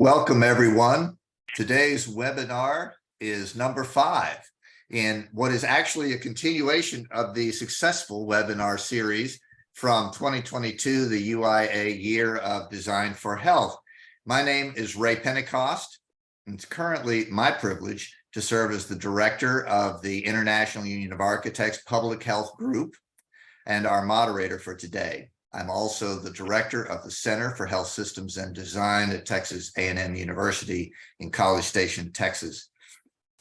Welcome, everyone. Today's webinar is number 5 in what is actually a continuation of the successful webinar series from 2022, the UIA Year of Design for Health. My name is Ray Pentecost, and it's currently my privilege to serve as the director of the International Union of Architects Public Health Group and our moderator for today. I'm also the director of the Center for Health Systems and Design at Texas A&M University in College Station, Texas.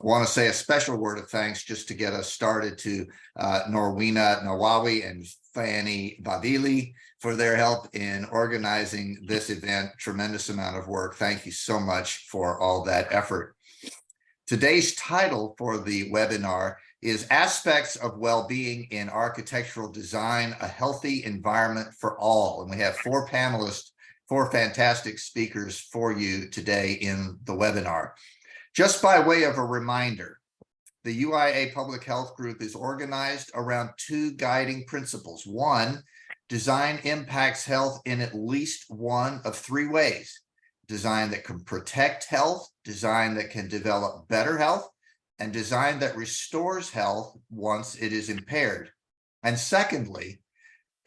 I want to say a special word of thanks just to get us started to Norwina Nawawi and Fanny Bavili for their help in organizing this event. Tremendous amount of work. Thank you so much for all that effort. Today's title for the webinar is Aspects of Well-Being in Architectural Design, a Healthy Environment for All. And we have 4 panelists, 4 fantastic speakers for you today in the webinar. Just by way of a reminder, the UIA Public Health Group is organized around 2 guiding principles. 1, design impacts health in at least one of 3 ways. Design that can protect health, design that can develop better health, and design that restores health once it is impaired. And secondly,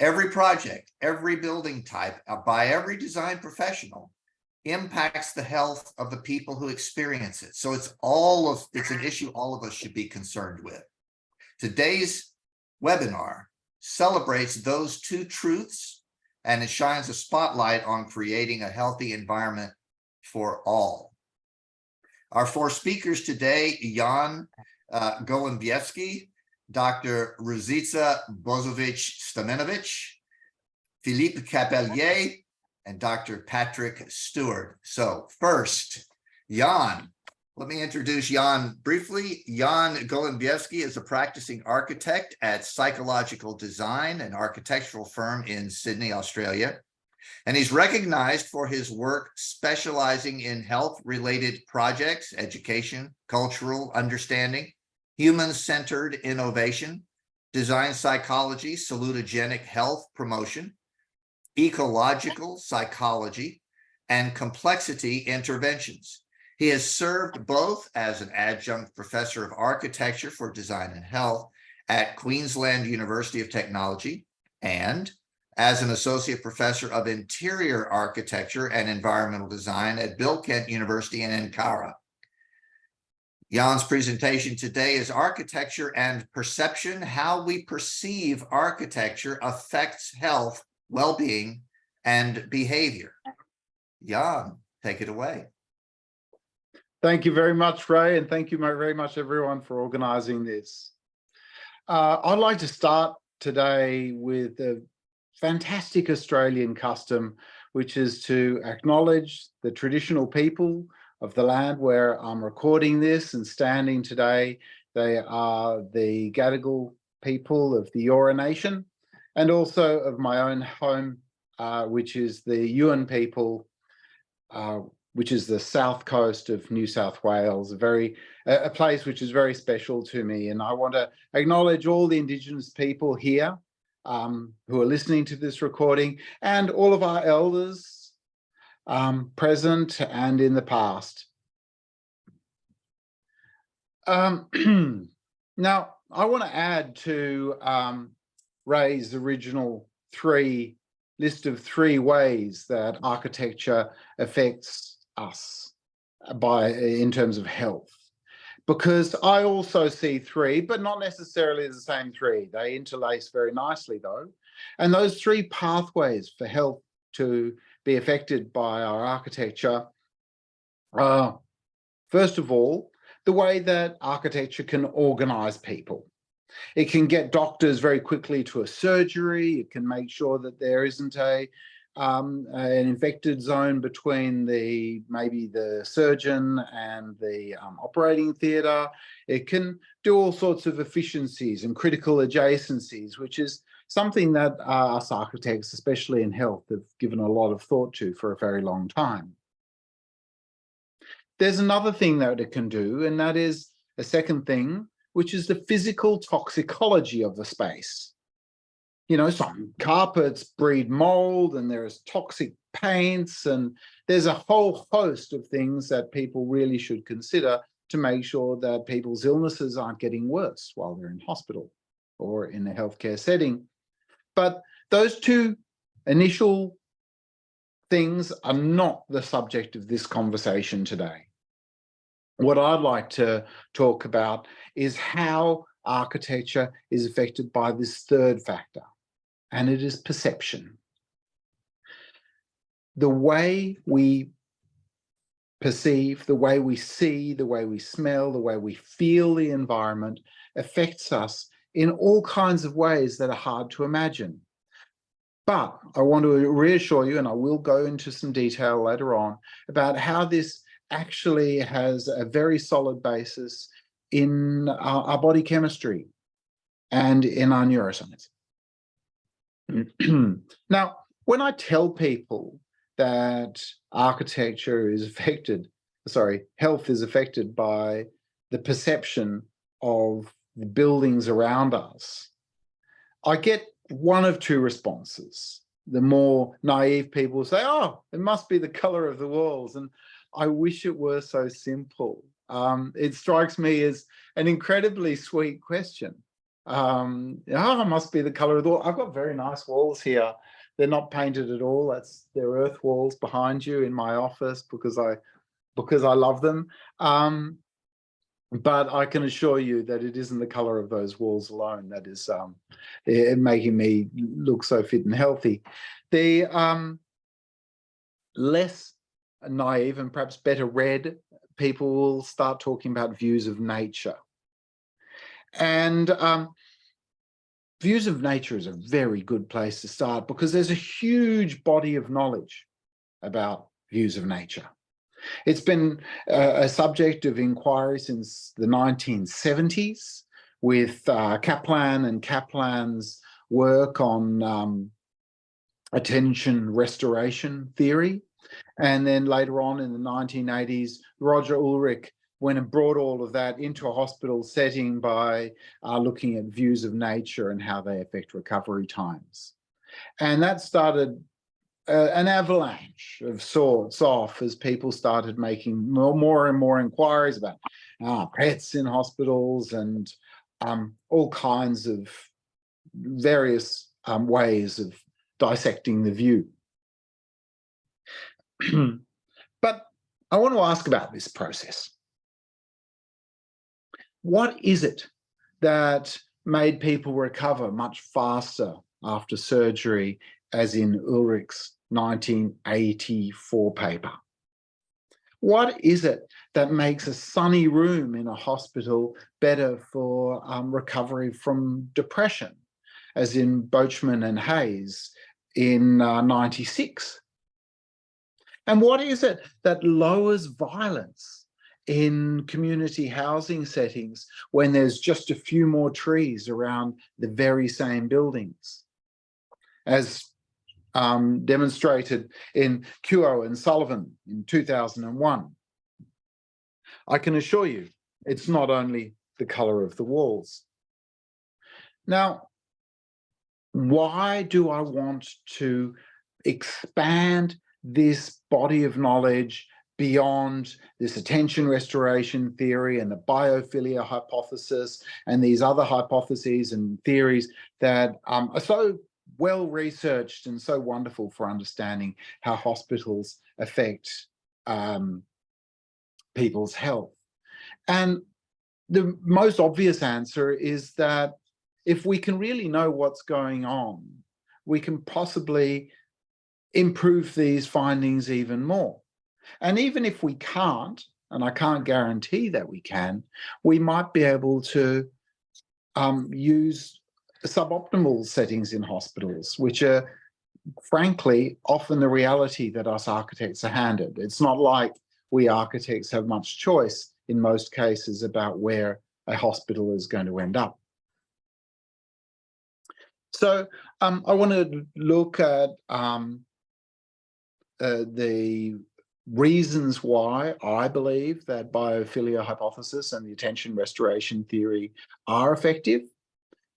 every project, every building type, by every design professional, impacts the health of the people who experience it. So it's an issue all of us should be concerned with. Today's webinar celebrates those 2 truths, and it shines a spotlight on creating a healthy environment for all. Our 4 speakers today, Jan Golembiewski, Dr. Ruzica Bozovic Stamenovic, Philippe Capelier, and Dr. Patrick Stewart. So first, Jan. Let me introduce Jan briefly. Jan Golembiewski is a practicing architect at Psychological Design, an architectural firm in Sydney, Australia. And he's recognized for his work specializing in health-related projects, education, cultural understanding, human-centered innovation, design psychology, salutogenic health promotion, ecological psychology, and complexity interventions. He has served both as an adjunct professor of architecture for design and health at Queensland University of Technology and as an associate professor of interior architecture and environmental design at Bilkent University in Ankara. Jan's presentation today is Architecture and Perception: How We Perceive Architecture Affects Health, Well-Being, and Behavior. Jan, take it away. Thank you very much, Ray, and thank you very much, everyone, for organizing this. I'd like to start today with a fantastic Australian custom, which is to acknowledge the traditional people of the land where I'm recording this and standing today. They are the Gadigal people of the Eora Nation, and also of my own home, which is the Yuin people, which is the south coast of New South Wales, a place which is very special to me. And I want to acknowledge all the Indigenous people here who are listening to this recording, and all of our elders present and in the past. Now, I want to add to Ray's original list of 3 ways that architecture affects us in terms of health, because I also see 3, but not necessarily the same 3. They interlace very nicely, though. And those 3 pathways for health to be affected by our architecture are, first of all, the way that architecture can organize people. It can get doctors very quickly to a surgery. It can make sure that there isn't an infected zone between maybe the surgeon and the operating theatre. It can do all sorts of efficiencies and critical adjacencies, which is something that us architects, especially in health, have given a lot of thought to for a very long time. There's another thing that it can do, and that is a second thing, which is the physical toxicology of the space. You know, some carpets breed mold and there is toxic paints, and there's a whole host of things that people really should consider to make sure that people's illnesses aren't getting worse while they're in hospital or in a healthcare setting. But those two initial things are not the subject of this conversation today. What I'd like to talk about is how architecture is affected by this third factor, and it is perception. The way we perceive, the way we see, the way we smell, the way we feel the environment affects us in all kinds of ways that are hard to imagine. But I want to reassure you, and I will go into some detail later on, about how this actually has a very solid basis in our body chemistry and in our neuroscience. Now, when I tell people that architecture is affected, health is affected by the perception of the buildings around us, I get one of two responses. The more naive people say, oh, it must be the color of the walls. And I wish it were so simple. It strikes me as an incredibly sweet question. Oh, it must be the color of the wall. I've got very nice walls here. They're not painted at all. They're earth walls behind you in my office because I love them. But I can assure you that it isn't the color of those walls alone that is making me look so fit and healthy. The less naive and perhaps better read people will start talking about views of nature. And views of nature is a very good place to start because there's a huge body of knowledge about views of nature. It's been a subject of inquiry since the 1970s with Kaplan and Kaplan's work on attention restoration theory. And then later on in the 1980s, Roger Ulrich went and brought all of that into a hospital setting by looking at views of nature and how they affect recovery times. And that started an avalanche of sorts off as people started making more and more inquiries about pets in hospitals and all kinds of various ways of dissecting the view. But I want to ask about this process. What is it that made people recover much faster after surgery, as in Ulrich's 1984 paper? What is it that makes a sunny room in a hospital better for recovery from depression, as in Boachman and Hayes in 96? And what is it that lowers violence in community housing settings when there's just a few more trees around the very same buildings, as demonstrated in Keogh and Sullivan in 2001? I can assure you it's not only the color of the walls. Now, why do I want to expand this body of knowledge beyond this attention restoration theory and the biophilia hypothesis and these other hypotheses and theories that are so well researched and so wonderful for understanding how hospitals affect people's health? And the most obvious answer is that if we can really know what's going on, we can possibly improve these findings even more. And even if we can't, and I can't guarantee that we can, we might be able to use suboptimal settings in hospitals, which are frankly often the reality that us architects are handed. It's not like we architects have much choice in most cases about where a hospital is going to end up. So I want to look at the reasons why I believe that biophilia hypothesis and the attention restoration theory are effective.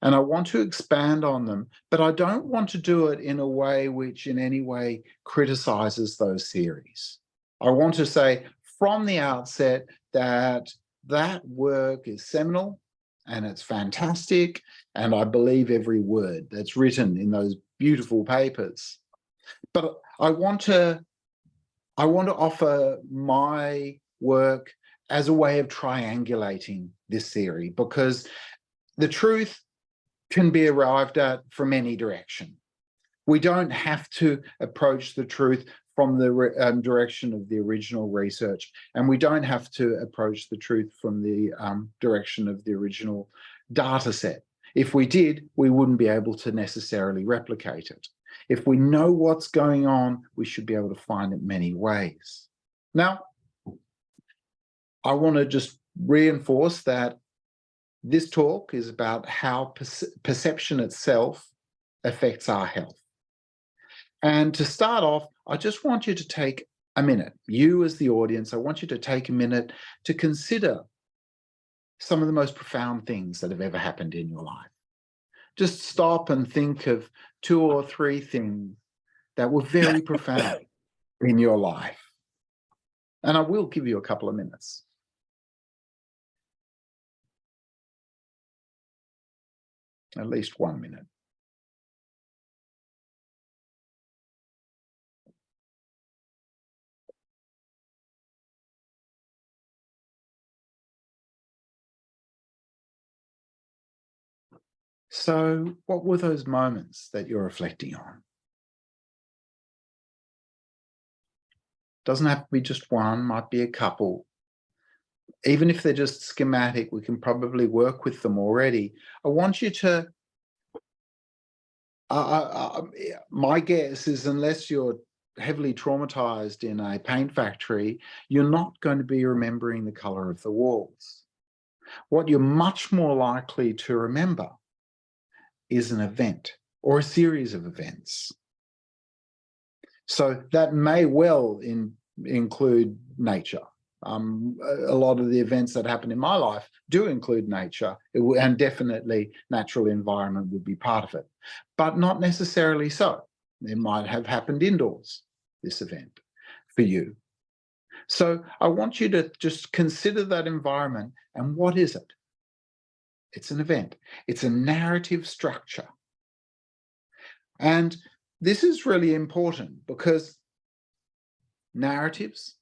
and I want to expand on them, but I don't want to do it in a way which in any way criticizes those theories. I want to say from the outset that that work is seminal and it's fantastic, and I believe every word that's written in those beautiful papers. But I want to offer my work as a way of triangulating this theory, because the truth can be arrived at from any direction. We don't have to approach the truth from the direction of the original research, and we don't have to approach the truth from the direction of the original data set. If we did, we wouldn't be able to necessarily replicate it. If we know what's going on, we should be able to find it many ways. Now, I want to just reinforce that this talk is about how perception itself affects our health. And to start off, I just want you to take a minute. You as the audience, I want you to take a minute to consider some of the most profound things that have ever happened in your life. Just stop and think of 2 or 3 things that were very profound in your life. And I will give you a couple of minutes. At least 1 minute. So what were those moments that you're reflecting on? Doesn't have to be just one, might be a couple. Even if they're just schematic, we can probably work with them already. I want you to, my guess is unless you're heavily traumatized in a paint factory, you're not going to be remembering the color of the walls. What you're much more likely to remember is an event or a series of events. So that may well include nature. A lot of the events that happen in my life do include nature, and definitely natural environment would be part of it, but not necessarily so. It might have happened indoors, this event, for you. So I want you to just consider that environment, and what is it? It's an event. It's a narrative structure. And this is really important because narratives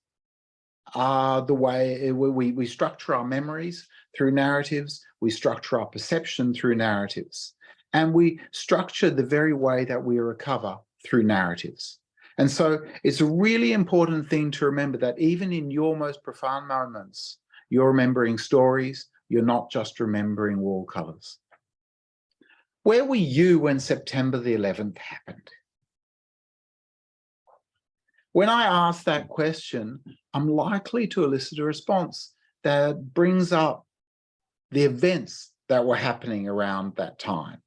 are the way we structure our memories through narratives, we structure our perception through narratives, and we structure the very way that we recover through narratives. And so it's a really important thing to remember that even in your most profound moments, you're remembering stories, you're not just remembering wall colors. Where were you when September the 11th happened? When I ask that question, I'm likely to elicit a response that brings up the events that were happening around that time.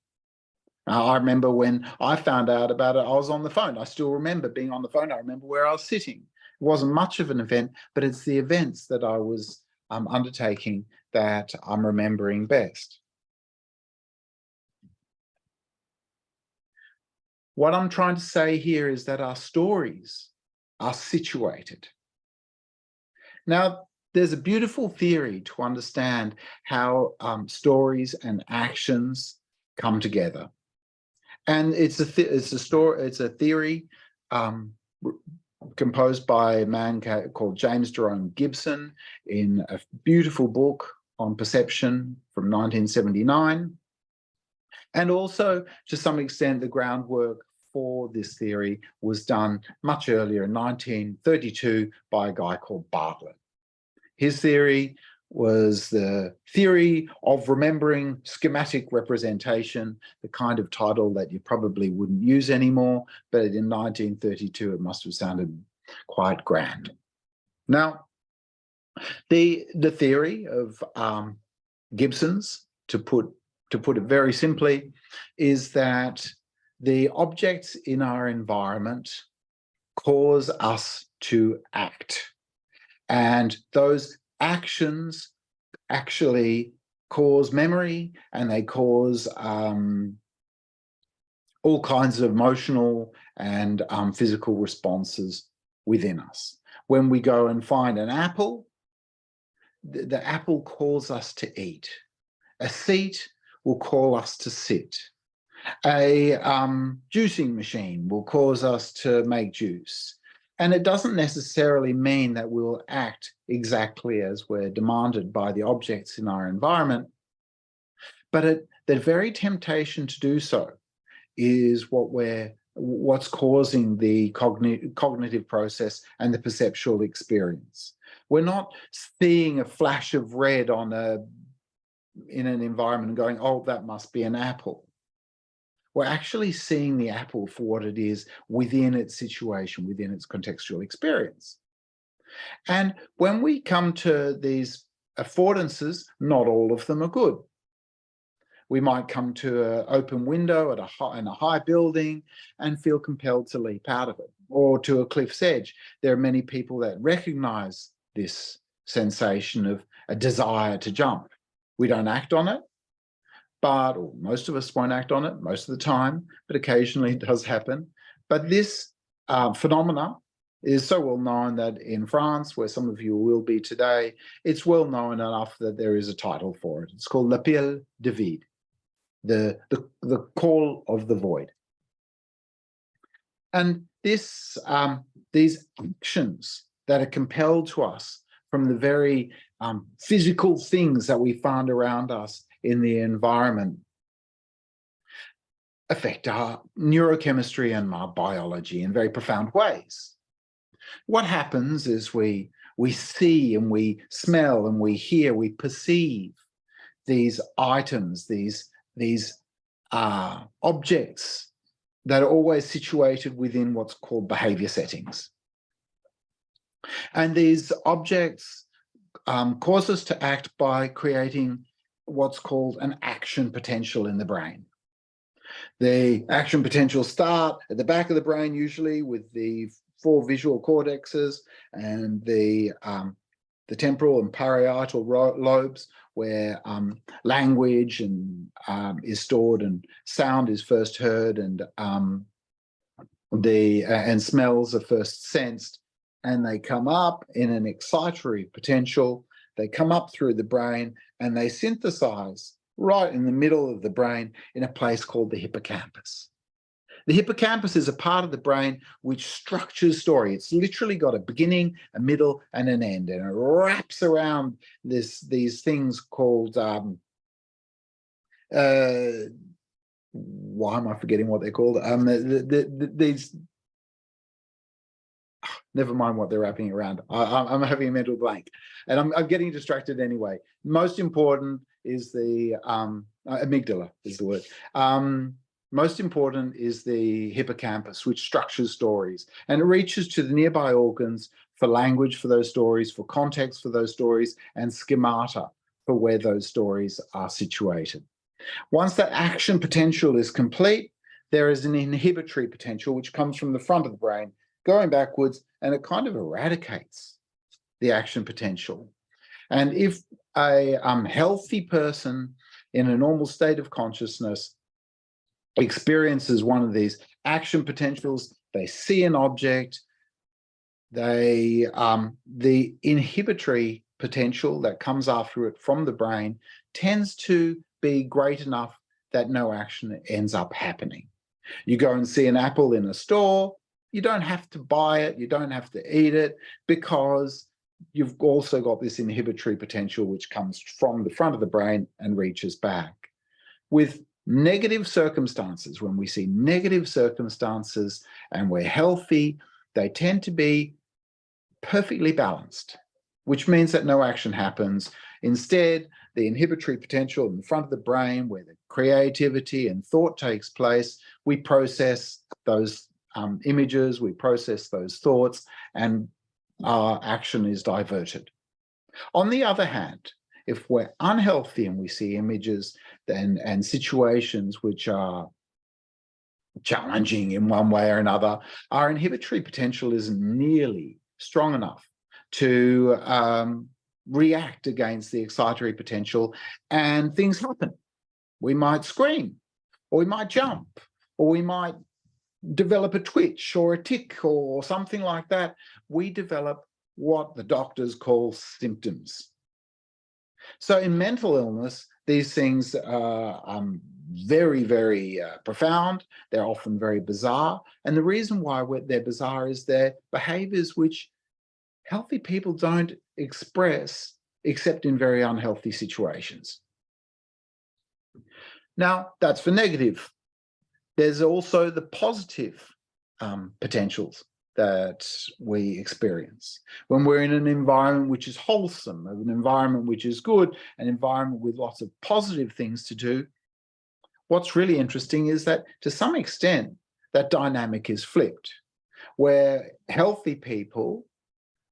I remember when I found out about it, I was on the phone. I still remember being on the phone. I remember where I was sitting. It wasn't much of an event, but it's the events that I was undertaking that I'm remembering best. What I'm trying to say here is that our stories are situated. Now, there's a beautiful theory to understand how stories and actions come together. And it's a theory composed by a man called James Jerome Gibson in a beautiful book on perception from 1979. And also, to some extent, the groundwork for this theory was done much earlier in 1932 by a guy called Bartlett. His theory was the theory of remembering schematic representation, the kind of title that you probably wouldn't use anymore, but in 1932 it must have sounded quite grand. Now, the theory of Gibson's, to put it very simply, is that the objects in our environment cause us to act. And those actions actually cause memory, and they cause all kinds of emotional and physical responses within us. When we go and find an apple, the apple calls us to eat. A seat will call us to sit. A juicing machine will cause us to make juice. And it doesn't necessarily mean that we'll act exactly as we're demanded by the objects in our environment, but the very temptation to do so is what's causing the cognitive process and the perceptual experience. We're not seeing a flash of red in an environment and going, oh, that must be an apple. We're actually seeing the apple for what it is within its situation, within its contextual experience. And when we come to these affordances, not all of them are good. We might come to an open window in a high building and feel compelled to leap out of it, or to a cliff's edge. There are many people that recognize this sensation of a desire to jump. We don't act on it, or most of us won't act on it most of the time, but occasionally it does happen. But this phenomena is so well known that in France, where some of you will be today, it's well known enough that there is a title for it. It's called l'appel de vide, the call of the void. And these actions that are compelled to us from the very physical things that we find around us in the environment affect our neurochemistry and our biology in very profound ways. What happens is we see and we smell and we hear, we perceive these items, these objects that are always situated within what's called behavior settings. And these objects cause us to act by creating what's called an action potential in the brain. The action potentials start at the back of the brain, usually with the 4 visual cortexes and the temporal and parietal lobes, where language and is stored and sound is first heard, and smells are first sensed, and they come up in an excitatory potential. They come up through the brain and they synthesize right in the middle of the brain in a place called the hippocampus. The hippocampus is a part of the brain which structures story. It's literally got a beginning, a middle, and an end, and it wraps around these things called why am I forgetting what they're called? These, never mind what they're wrapping around. I'm having a mental blank, and I'm getting distracted anyway. Most important is the amygdala is the word. Most important is the hippocampus, which structures stories, and it reaches to the nearby organs for language for those stories, for context for those stories, and schemata for where those stories are situated. Once that action potential is complete, there is an inhibitory potential, which comes from the front of the brain, going backwards, and it kind of eradicates the action potential. And if a healthy person in a normal state of consciousness experiences one of these action potentials, they see an object, the inhibitory potential that comes after it from the brain tends to be great enough that no action ends up happening. You go and see an apple in a store, you don't have to buy it, you don't have to eat it, because you've also got this inhibitory potential which comes from the front of the brain and reaches back. With negative circumstances, when we see negative circumstances and we're healthy, they tend to be perfectly balanced, which means that no action happens. Instead, the inhibitory potential in the front of the brain, where the creativity and thought takes place, we process those images, we process those thoughts, and our action is diverted. On the other hand, if we're unhealthy and we see images and situations which are challenging in one way or another, our inhibitory potential isn't nearly strong enough to react against the excitatory potential and things happen. We might scream, or we might jump, or we might develop a twitch or a tic or something like that. We develop what the doctors call symptoms. So in mental illness, these things are very, very profound. They're often very bizarre. And the reason why they're bizarre is they're behaviors which healthy people don't express except in very unhealthy situations. Now, that's for negative. There's also the positive potentials that we experience when we're in an environment which is wholesome, an environment which is good, an environment with lots of positive things to do. What's really interesting is that to some extent, that dynamic is flipped, where healthy people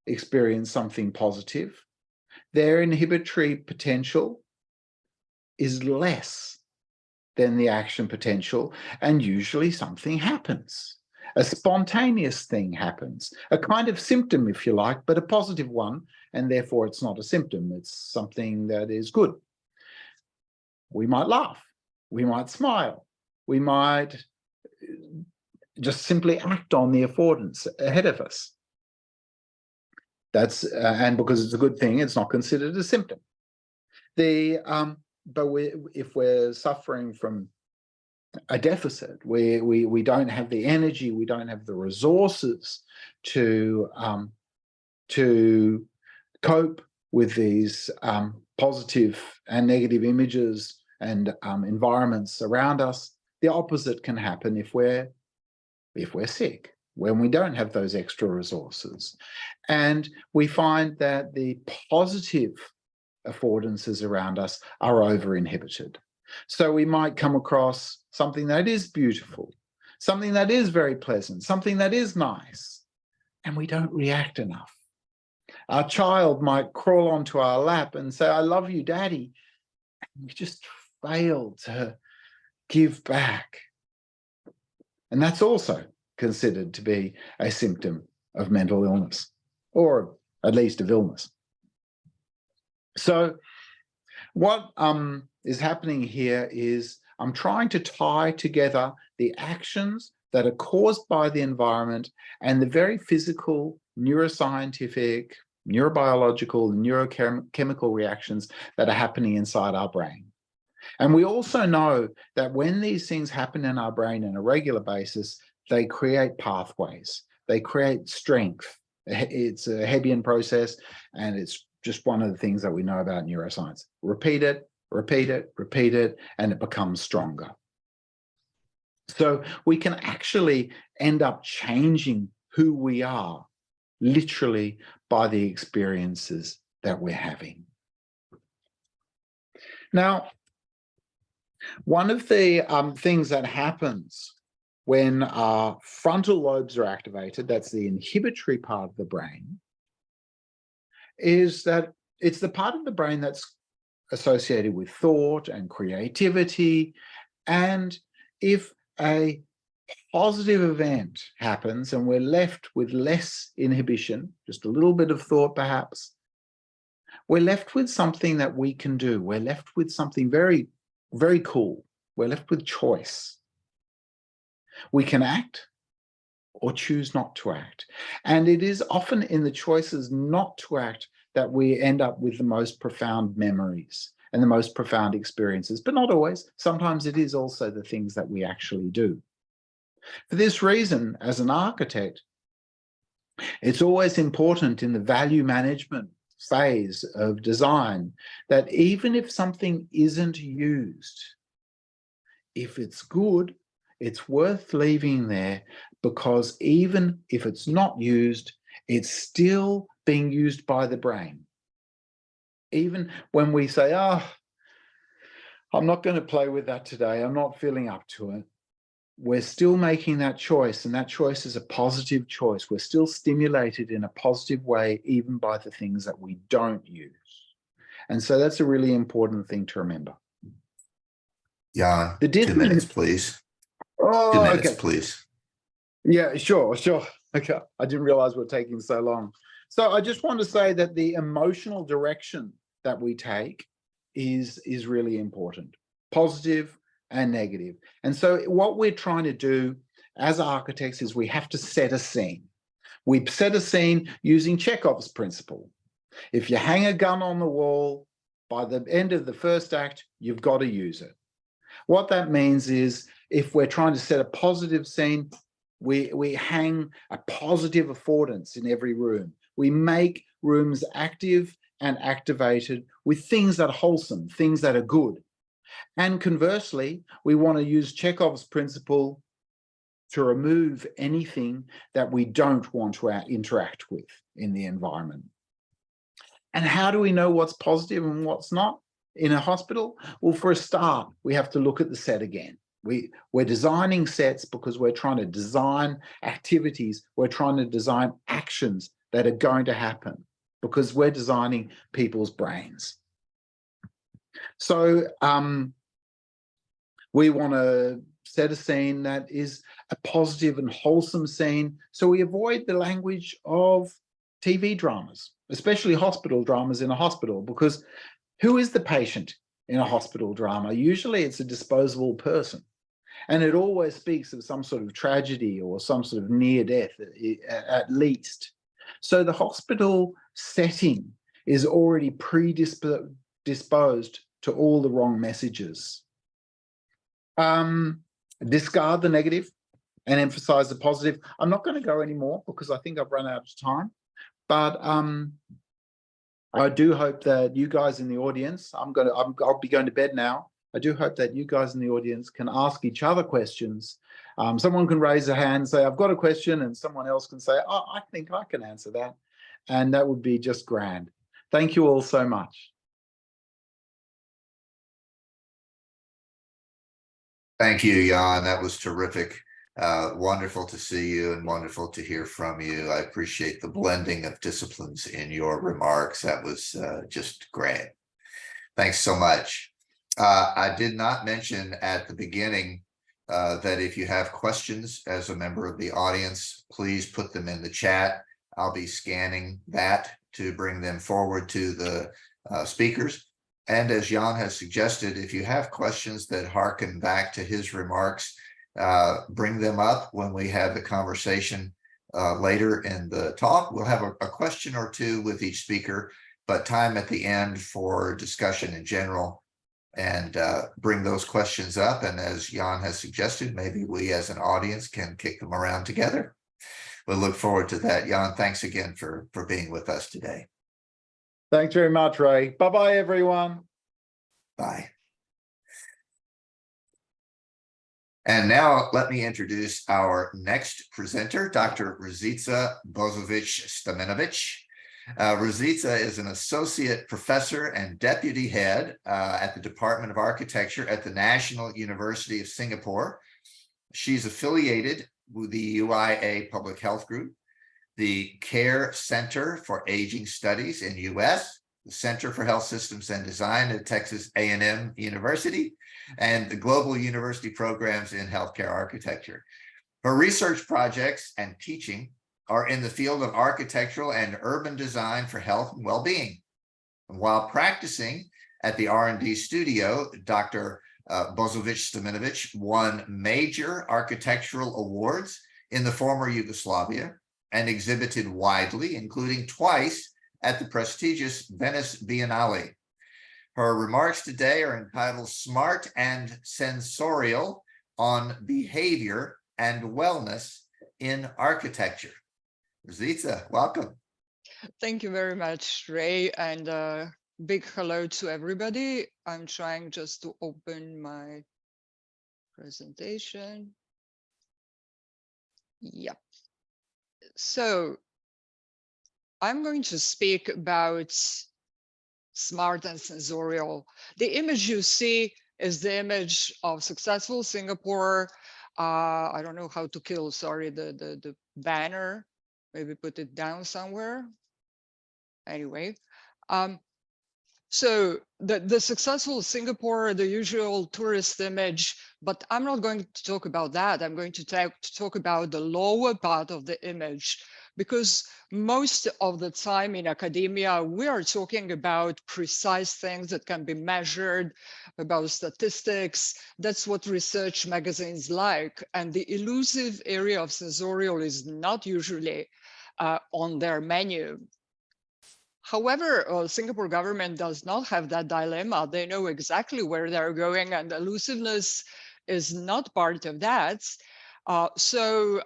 experience something positive, their inhibitory potential is less than the action potential, and usually something happens. A spontaneous thing happens, a kind of symptom, if you like, but a positive one, and therefore it's not a symptom, it's something that is good. We might laugh, we might smile, we might just simply act on the affordance ahead of us. That's and because it's a good thing, it's not considered a symptom. But if we're suffering from a deficit, we don't have the energy, we don't have the resources to cope with these positive and negative images and environments around us. The opposite can happen if we're sick, when we don't have those extra resources. And we find that the positive affordances around us are over-inhibited. So we might come across something that is beautiful, something that is very pleasant, something that is nice, and we don't react enough. Our child might crawl onto our lap and say, "I love you, Daddy," and we just fail to give back. And that's also considered to be a symptom of mental illness, or at least of illness. So what is happening here is I'm trying to tie together the actions that are caused by the environment and the very physical, neuroscientific, neurobiological, neurochemical reactions that are happening inside our brain. And we also know that when these things happen in our brain on a regular basis, they create pathways, they create strength. It's a Hebbian process, and it's just one of the things that we know about neuroscience. Repeat it, repeat it, repeat it, and it becomes stronger. So we can actually end up changing who we are, literally by the experiences that we're having. Now, one of the things that happens when our frontal lobes are activated, that's the inhibitory part of the brain, is that it's the part of the brain that's associated with thought and creativity. And if a positive event happens and we're left with less inhibition, just a little bit of thought perhaps, we're left with something that we can do. We're left with something very, very cool. We're left with choice. We can act or choose not to act. And it is often in the choices not to act that we end up with the most profound memories and the most profound experiences, but not always. Sometimes it is also the things that we actually do. For this reason, as an architect, it's always important in the value management phase of design that even if something isn't used, if it's good, it's worth leaving there, because even if it's not used, it's still being used by the brain. Even when we say, "Oh, I'm not going to play with that today, I'm not feeling up to it," we're still making that choice, and that choice is a positive choice. We're still stimulated in a positive way, even by the things that we don't use. And so that's a really important thing to remember. Yeah, 2 minutes, please. Oh, 2 minutes, okay. please. Yeah, sure. Okay, I didn't realize we're taking so long. So I just want to say that the emotional direction that we take is really important, positive and negative. And so what we're trying to do as architects is we have to set a scene. We set a scene using Chekhov's principle. If you hang a gun on the wall, by the end of the first act, you've got to use it. What that means is if we're trying to set a positive scene, we hang a positive affordance in every room. We make rooms active and activated with things that are wholesome, things that are good. And conversely, we want to use Chekhov's principle to remove anything that we don't want to interact with in the environment. And how do we know what's positive and what's not in a hospital? Well, for a start, we have to look at the set again. We're designing sets because we're trying to design activities. We're trying to design actions that are going to happen because we're designing people's brains. So we want to set a scene that is a positive and wholesome scene. So we avoid the language of TV dramas, especially hospital dramas in a hospital, because who is the patient in a hospital drama? Usually it's a disposable person. And it always speaks of some sort of tragedy or some sort of near death, at least. So the hospital setting is already predisposed to all the wrong messages. Discard the negative and emphasize the positive. I'm not going to go anymore because I think I've run out of time. But I do hope that you guys in the audience, I'll be going to bed now. I do hope that you guys in the audience can ask each other questions. Someone can raise a hand and say, I've got a question, and someone else can say, oh, I think I can answer that. And that would be just grand. Thank you all so much. Thank you, Jan. That was terrific. Wonderful to see you and wonderful to hear from you. I appreciate the blending of disciplines in your remarks. That was just great. Thanks so much. I did not mention at the beginning that if you have questions as a member of the audience, please put them in the chat. I'll be scanning that to bring them forward to the speakers. And as Jan has suggested, if you have questions that harken back to his remarks, bring them up when we have the conversation later in the talk. We'll have a question or two with each speaker, but time at the end for discussion in general, and bring those questions up. And as Jan has suggested, maybe we as an audience can kick them around together. We'll look forward to that. Jan, thanks again for being with us today. Thanks very much, Ray. Bye-bye, everyone. Bye. And now let me introduce our next presenter, Dr. Ruzica Bozovic-Stamenovic. Ruzica is an associate professor and deputy head at the Department of Architecture at the National University of Singapore. She's affiliated with the UIA Public Health Group, the Care Center for Aging Studies in US, the Center for Health Systems and Design at Texas A&M University, and the Global University Programs in Healthcare Architecture. Her research projects and teaching are in the field of architectural and urban design for health and well-being. And while practicing at the R&D studio, Dr. Bozovic-Stamenovic won major architectural awards in the former Yugoslavia and exhibited widely, including twice at the prestigious Venice Biennale. Her remarks today are entitled Smart and Sensorial on Behavior and Wellness in Architecture. Ruzica, welcome. Thank you very much, Ray, and big hello to everybody. I'm trying just to open my presentation. Yep. So I'm going to speak about smart and sensorial. The image you see is the image of successful Singapore. I don't know how to kill, sorry, the banner. Maybe put it down somewhere. Anyway, So the successful Singapore, the usual tourist image, but I'm not going to talk about that. I'm going to talk about the lower part of the image, because most of the time in academia, we are talking about precise things that can be measured, about statistics. That's what research magazines like. And the elusive area of sensorial is not usually on their menu. However, Singapore government does not have that dilemma. They know exactly where they're going, and elusiveness is not part of that. So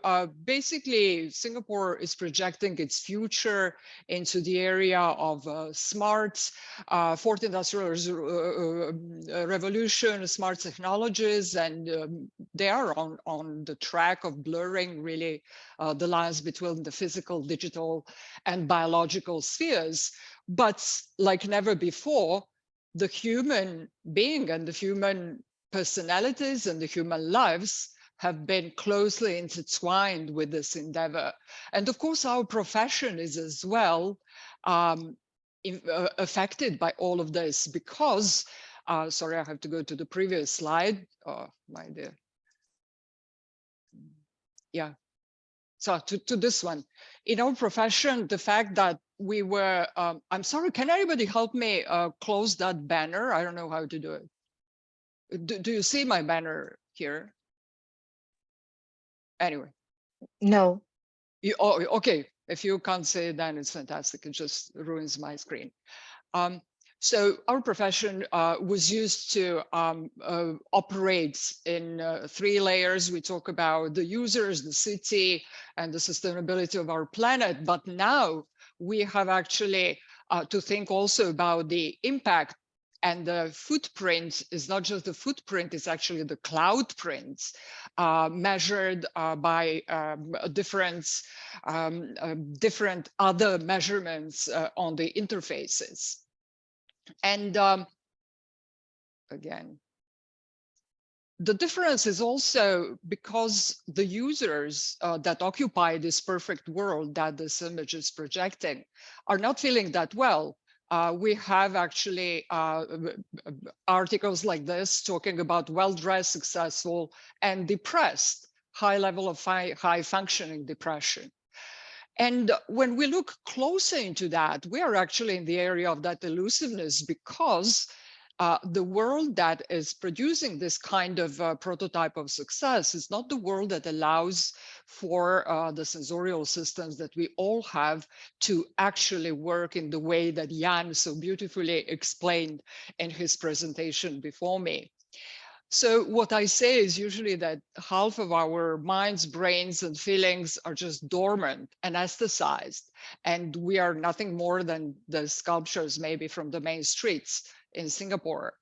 basically, Singapore is projecting its future into the area of smart, fourth industrial revolution, smart technologies, and they are on the track of blurring really the lines between the physical, digital, and biological spheres. But like never before, the human being and the human personalities and the human lives have been closely intertwined with this endeavor. And of course, our profession is as well affected by all of this, because, sorry, I have to go to the previous slide. Oh, my dear. Yeah. So to this one, in our profession, the fact that we were, I'm sorry, can anybody help me close that banner? I don't know how to do it. Do you see my banner here? Anyway. No. Oh, okay. If you can't see it, then it's fantastic. It just ruins my screen. So our profession was used to operate in 3 layers. We talk about the users, the city, and the sustainability of our planet. But now we have actually to think also about the impact. And the footprint is not just the footprint, it's actually the cloud print measured by different other measurements on the interfaces. And again, the difference is also because the users that occupy this perfect world that this image is projecting are not feeling that well. We have actually articles like this talking about well-dressed, successful, and depressed, high level of high functioning depression. And when we look closer into that, we are actually in the area of that elusiveness, because the world that is producing this kind of prototype of success is not the world that allows for the sensorial systems that we all have to actually work in the way that Jan so beautifully explained in his presentation before me. So what I say is usually that half of our minds, brains, and feelings are just dormant, anesthetized, and we are nothing more than the sculptures maybe from the main streets in Singapore.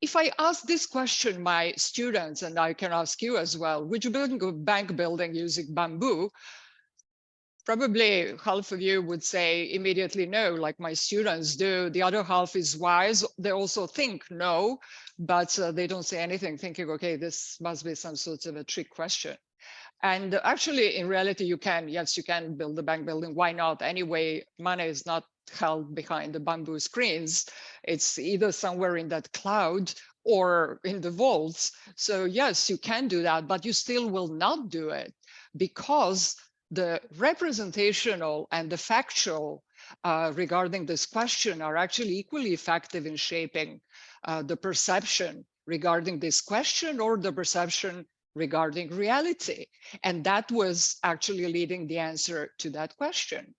If I ask this question my students, and I can ask you as well, would you build a bank building using bamboo? Probably half of you would say immediately no, like my students do. The other half is wise. They also think no, but they don't say anything, thinking, okay, this must be some sort of a trick question. And actually, in reality, you can, yes, you can build a bank building. Why not? Anyway, money is not held behind the bamboo screens. It's either somewhere in that cloud or in the vaults. So yes, you can do that, but you still will not do it, because the representational and the factual regarding this question are actually equally effective in shaping the perception regarding this question, or the perception regarding reality. And that was actually leading the answer to that question.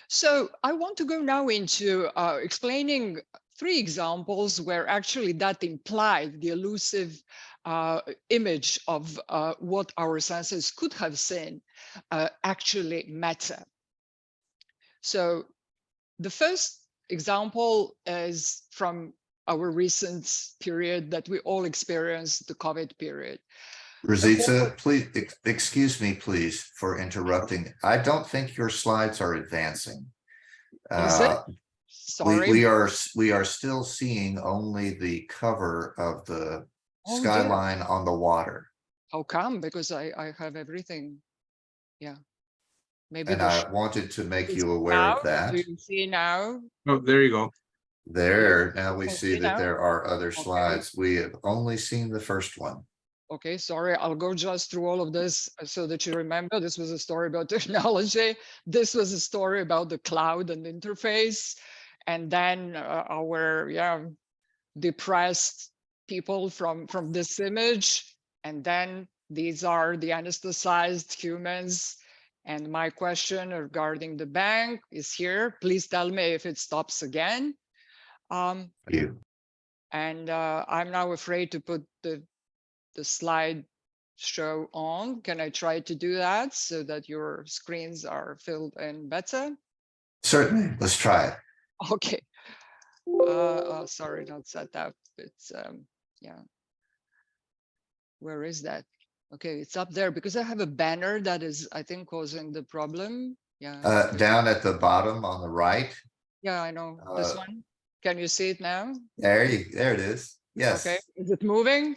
So I want to go now into explaining 3 examples where actually that implied the elusive image of what our senses could have seen actually matter. So the first example is from our recent period that we all experienced, the COVID period. Ruzica, please, excuse me, please, for interrupting. I don't think your slides are advancing. Sorry. We are still seeing only the cover of the skyline on the water. How come? Because I have everything. Yeah. Maybe. And I wanted to make you aware of that. Do you see now? Oh, there you go. There, now we Can you see that now? there are other Okay. slides. We have only seen the first one. Okay, sorry, I'll go just through all of this so that you remember. This was a story about technology. This was a story about the cloud and interface. And then our depressed people from this image. And then these are the anesthetized humans. And my question regarding the bank is here. Please tell me if it stops again. You. And I'm now afraid to put the slide show on. Can I try to do that so that your screens are filled in better? Certainly, let's try it. Okay. Sorry, not set up. It's yeah. Where is that? Okay, it's up there because I have a banner that is, I think, causing the problem. Yeah. Down at the bottom on the right. Yeah, I know this one. Can you see it now? There it is. Yes. Okay. Is it moving?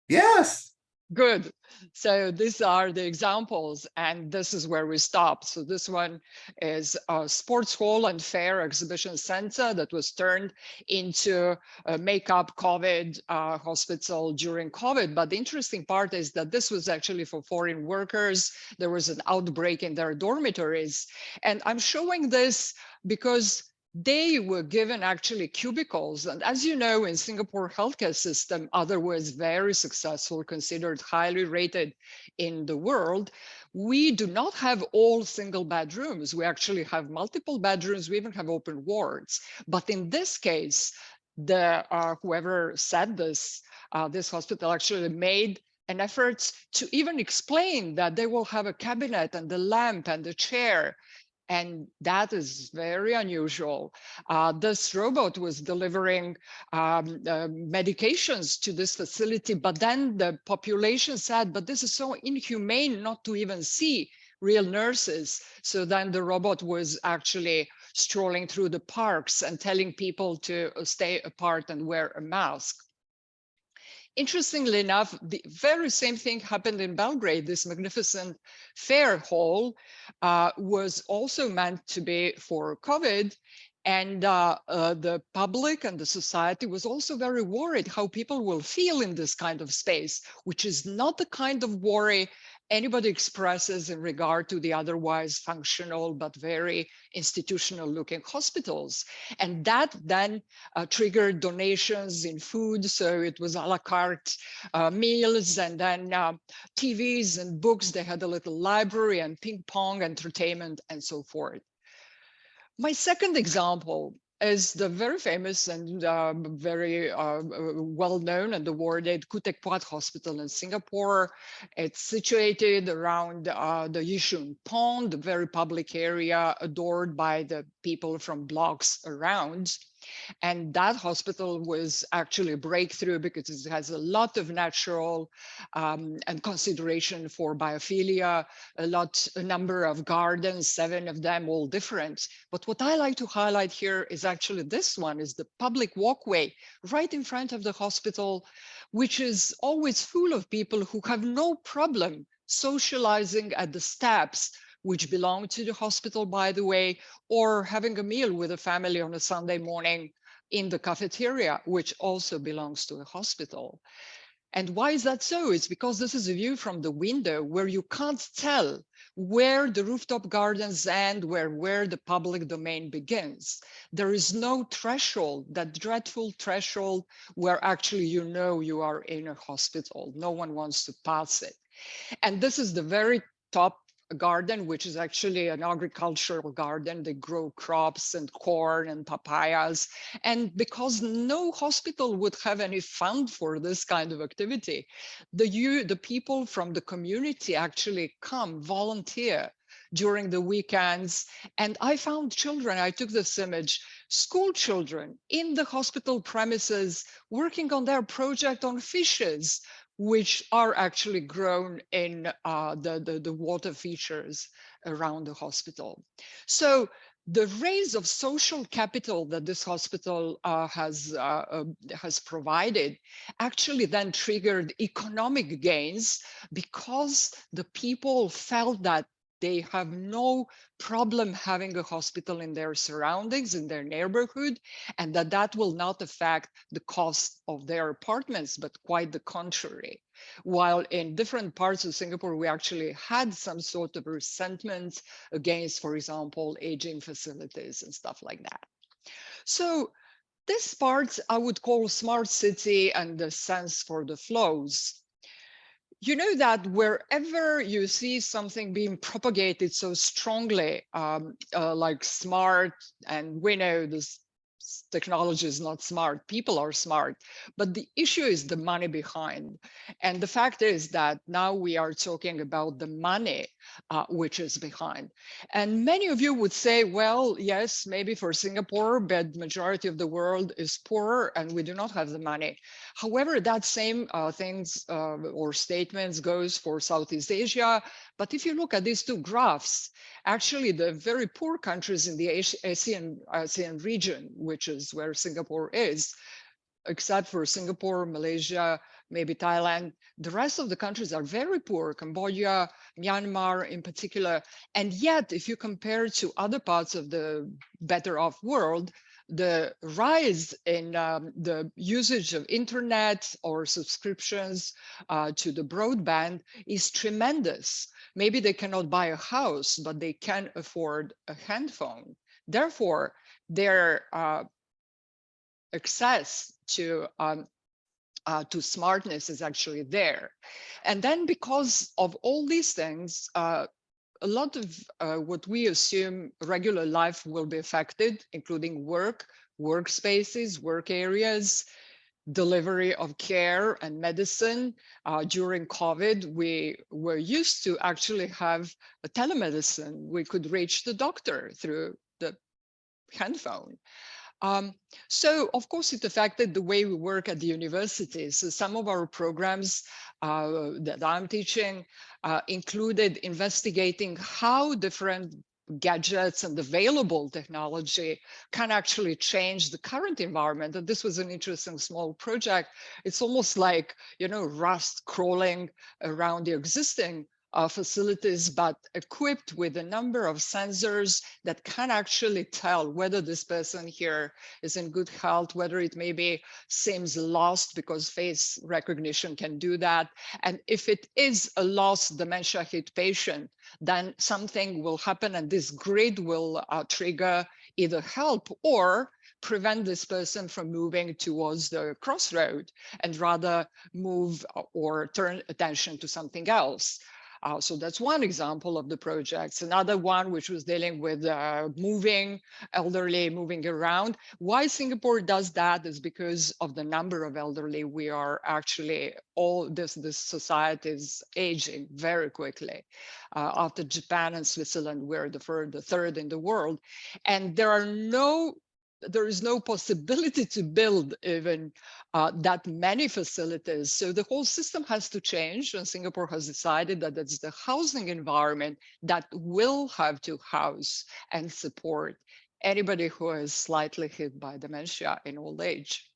Yes. Good. So these are the examples, and this is where we stop. So this one is a sports hall and fair exhibition center that was turned into a makeup COVID hospital during COVID. But the interesting part is that this was actually for foreign workers. There was an outbreak in their dormitories. And I'm showing this because they were given actually cubicles. And as you know, in Singapore healthcare system, otherwise very successful, considered highly rated in the world, we do not have all single bedrooms. We actually have multiple bedrooms. We even have open wards. But in this case, the whoever said this, this hospital actually made an effort to even explain that they will have a cabinet and the lamp and the chair. And that is very unusual. This robot was delivering medications to this facility, but then the population said, but this is so inhumane not to even see real nurses. So then the robot was actually strolling through the parks and telling people to stay apart and wear a mask. Interestingly enough, the very same thing happened in Belgrade. This magnificent fair hall was also meant to be for COVID. And the public and the society was also very worried how people will feel in this kind of space, which is not the kind of worry anybody expresses in regard to the otherwise functional but very institutional looking hospitals. And that then triggered donations in food. So it was a la carte meals, and then TVs and books. They had a little library and ping pong entertainment and so forth. My second example is the very famous and very well-known and awarded Khoo Teck Puat Hospital in Singapore. It's situated around the Yishun Pond, a very public area adored by the people from blocks around. And that hospital was actually a breakthrough because it has a lot of natural and consideration for biophilia, a number of gardens, 7 of them all different. But what I like to highlight here is actually this one, is the public walkway right in front of the hospital, which is always full of people who have no problem socializing at the steps, which belong to the hospital, by the way, or having a meal with a family on a Sunday morning in the cafeteria, which also belongs to a hospital. And why is that so? It's because this is a view from the window where you can't tell where the rooftop gardens end, where the public domain begins. There is no threshold, that dreadful threshold where actually you know you are in a hospital. No one wants to pass it. And this is the very top garden, which is actually an agricultural garden. They grow crops and corn and papayas. And because no hospital would have any fund for this kind of activity, the people from the community actually come volunteer during the weekends. And I found children, I took this image, school children in the hospital premises working on their project on fishes, which are actually grown in the water features around the hospital. So the raise of social capital that this hospital has provided actually then triggered economic gains because the people felt that They have no problem having a hospital in their surroundings, in their neighborhood, and that will not affect the cost of their apartments, but quite the contrary. While in different parts of Singapore, we actually had some sort of resentment against, for example, aging facilities and stuff like that. So this part I would call smart city and the sense for the flows. You know that wherever you see something being propagated so strongly, like smart, and we know this technology is not smart, people are smart, but the issue is the money behind. And the fact is that now we are talking about the money which is behind. And many of you would say, well, yes, maybe for Singapore, but majority of the world is poor and we do not have the money. However, that same things or statements goes for Southeast Asia. But if you look at these two graphs, actually the very poor countries in the ASEAN region, which is where Singapore is, except for Singapore, Malaysia, maybe Thailand, the rest of the countries are very poor, Cambodia, Myanmar in particular. And yet, if you compare to other parts of the better off world, the rise in the usage of internet or subscriptions to the broadband is tremendous. Maybe they cannot buy a house, but they can afford a handphone. Therefore, their access to smartness is actually there. And then because of all these things, a lot of what we assume regular life will be affected, including work, workspaces, work areas, delivery of care and medicine. During COVID, we were used to actually have a telemedicine. We could reach the doctor through the handphone. So of course it affected the way we work at the universities. So some of our programs that I'm teaching included investigating how different gadgets and available technology can actually change the current environment. And this was an interesting small project. It's almost like, you know, Rust crawling around the existing facilities, but equipped with a number of sensors that can actually tell whether this person here is in good health, whether it maybe seems lost, because face recognition can do that. And if it is a lost dementia hit patient, then something will happen and this grid will trigger either help or prevent this person from moving towards the crossroad and rather move or turn attention to something else. So that's one example of the projects. Another one which was dealing with moving, elderly moving around. Why Singapore does that is because of the number of elderly. We are actually, all this society is aging very quickly. After Japan and Switzerland, we're the third in the world. And there is no possibility to build even that many facilities. So the whole system has to change, and Singapore has decided that it's the housing environment that will have to house and support anybody who is slightly hit by dementia in old age.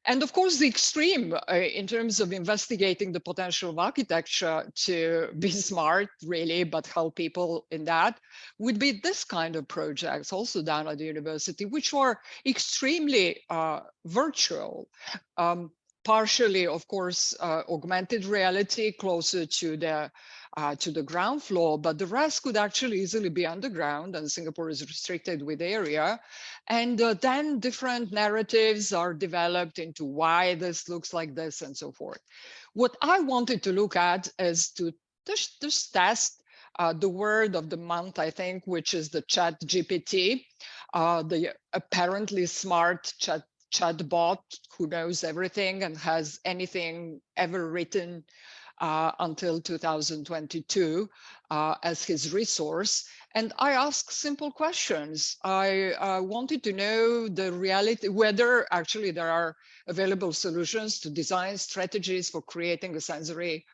And of course, the extreme in terms of investigating the potential of architecture to be smart, really, but help people in that, would be this kind of projects also down at the university, which are extremely virtual. Partially, of course, augmented reality closer to the ground floor, but the rest could actually easily be underground, and Singapore is restricted with area. And then different narratives are developed into why this looks like this and so forth. What I wanted to look at is to just test the word of the month, I think, which is the ChatGPT, the apparently smart chatbot who knows everything and has anything ever written until 2022 as his resource. And I asked simple questions. I wanted to know the reality, whether actually there are available solutions to design strategies for creating a sensory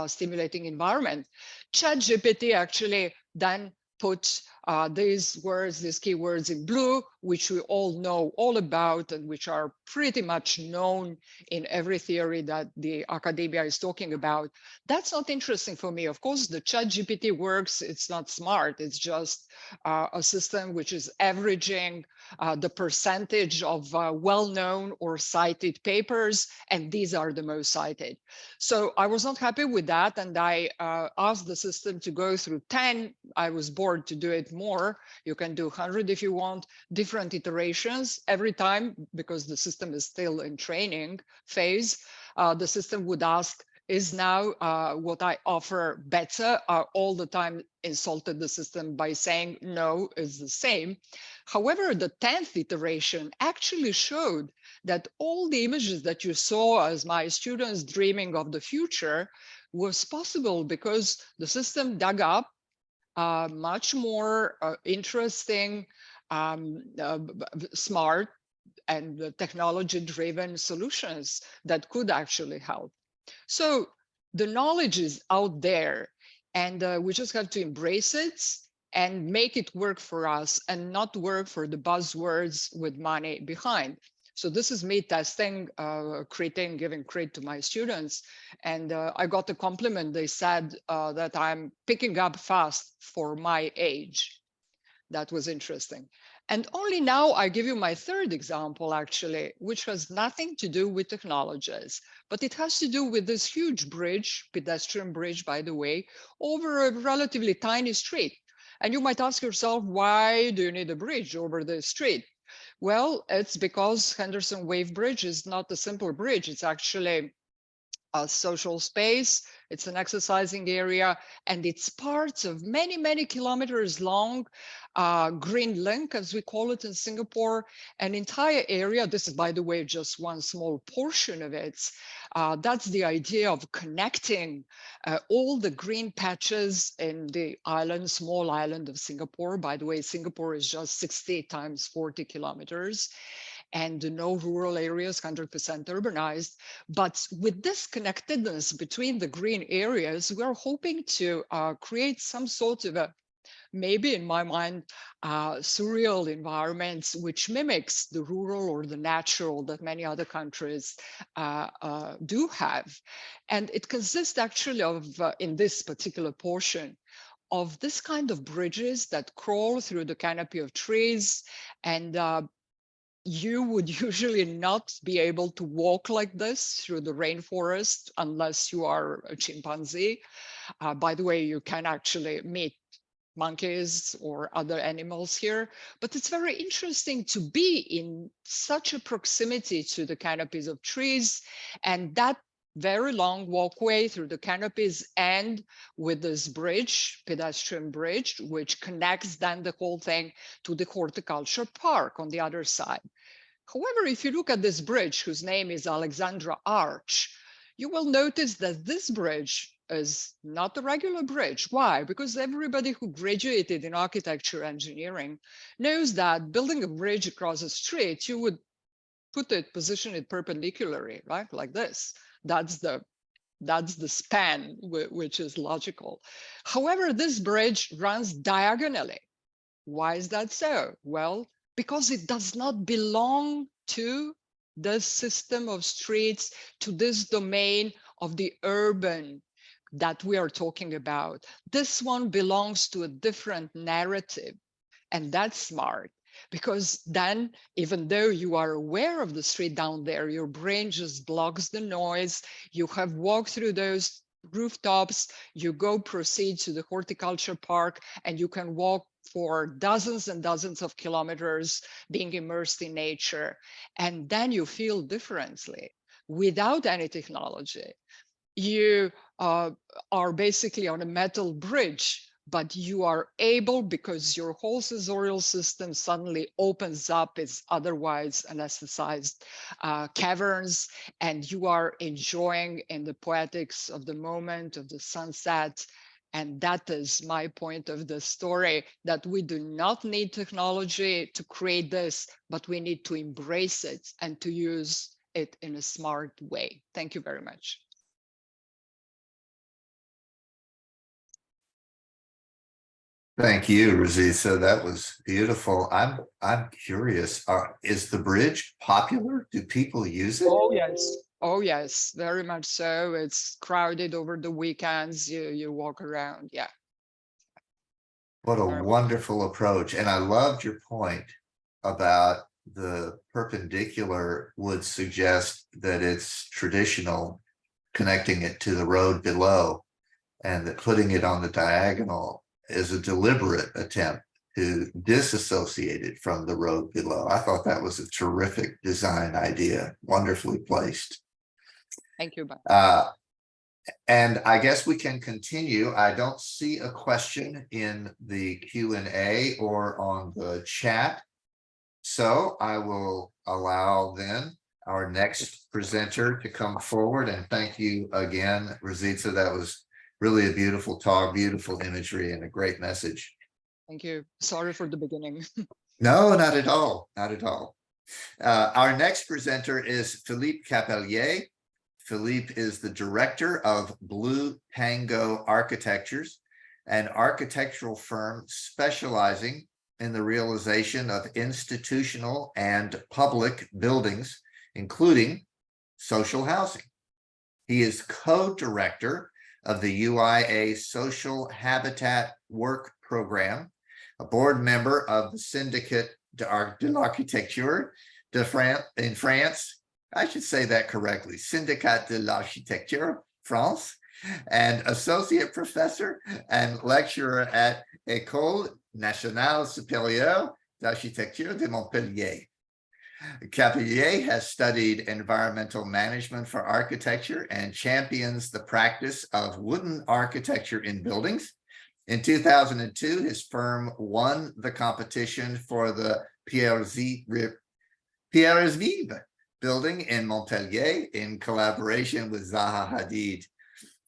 stimulating environment. ChatGPT actually then put these words, these keywords in blue, which we all know all about and which are pretty much known in every theory that the academia is talking about. That's not interesting for me. Of course, the ChatGPT works. It's not smart. It's just a system which is averaging the percentage of well-known or cited papers, and these are the most cited. So I was not happy with that, and I asked the system to go through 10. I was bored to do it more. You can do 100 if you want, different iterations every time, because the system is still in training phase. The system would ask, is now what I offer better? All the time insulted the system by saying no, is the same. However, the 10th iteration actually showed that all the images that you saw as my students dreaming of the future was possible because the system dug up much more interesting, smart and technology-driven solutions that could actually help. So the knowledge is out there, and we just have to embrace it and make it work for us and not work for the buzzwords with money behind. So this is me testing, creating, giving credit to my students. And I got a compliment. They said that I'm picking up fast for my age. That was interesting. And only now I give you my third example, actually, which has nothing to do with technologies, but it has to do with this huge bridge, pedestrian bridge, by the way, over a relatively tiny street. And you might ask yourself, why do you need a bridge over the street? Well, it's because Henderson Wave Bridge is not a simple bridge. It's actually a social space, it's an exercising area, and it's part of many, many kilometers long green link, as we call it in Singapore, an entire area. This is, by the way, just one small portion of it. That's the idea of connecting all the green patches in the island, small island of Singapore. By the way, Singapore is just 60 times 40 kilometers. And no rural areas, 100% urbanized. But with this connectedness between the green areas, we're hoping to create some sort of a, maybe in my mind, surreal environments which mimics the rural or the natural that many other countries do have. And it consists actually of, in this particular portion, of this kind of bridges that crawl through the canopy of trees, and you would usually not be able to walk like this through the rainforest unless you are a chimpanzee. By the way, you can actually meet monkeys or other animals here, but it's very interesting to be in such a proximity to the canopies of trees, and that very long walkway through the canopies end with this bridge, pedestrian bridge, which connects then the whole thing to the horticulture park on the other side. However, if you look at this bridge, whose name is Alexandra Arch, you will notice that this bridge is not a regular bridge. Why? Because everybody who graduated in architecture engineering knows that building a bridge across a street, you would position it perpendicularly, right? Like this. That's the span, which is logical. However, this bridge runs diagonally. Why is that so? Well, because it does not belong to the system of streets, to this domain of the urban that we are talking about. This one belongs to a different narrative, and that's smart. Because then, even though you are aware of the street down there, your brain just blocks the noise. You have walked through those rooftops, you go proceed to the horticulture park, and you can walk for dozens and dozens of kilometers being immersed in nature. And then you feel differently without any technology. You are basically on a metal bridge, but you are able, because your whole sensorial system suddenly opens up its otherwise anesthetized caverns, and you are enjoying in the poetics of the moment of the sunset. And that is my point of the story, that we do not need technology to create this, but we need to embrace it and to use it in a smart way. Thank you very much. Thank you, Ruzica. That was beautiful. I'm curious. Is the bridge popular? Do people use it? Oh, yes. Oh, yes, very much so. It's crowded over the weekends. You walk around. Yeah. What a Very much. wonderful approach. And I loved your point about the perpendicular would suggest that it's traditional, connecting it to the road below, and that putting it on the diagonal is a deliberate attempt to disassociate it from the road below. I thought that was a terrific design idea, wonderfully placed. Thank you. Bye. And I guess we can continue. I don't see a question in the Q&A or on the chat. So I will allow then our next presenter to come forward. And thank you again, Ruzica. That was really a beautiful talk, beautiful imagery, and a great message. Thank you. Sorry for the beginning. No, not at all. Not at all. Our next presenter is Philippe Capelier. Philippe is the director of Blue Tango Architectures, an architectural firm specializing in the realization of institutional and public buildings, including social housing. He is co-director of the UIA Social Habitat Work Program, a board member of the Syndicate de l'Architecture in France. I should say that correctly, Syndicat de l'Architecture France, and associate professor and lecturer at École Nationale Supérieure d'Architecture de Montpellier. Capelier has studied environmental management for architecture and champions the practice of wooden architecture in buildings. In 2002, his firm won the competition for the Pierres Vives building in Montpellier in collaboration with Zaha Hadid.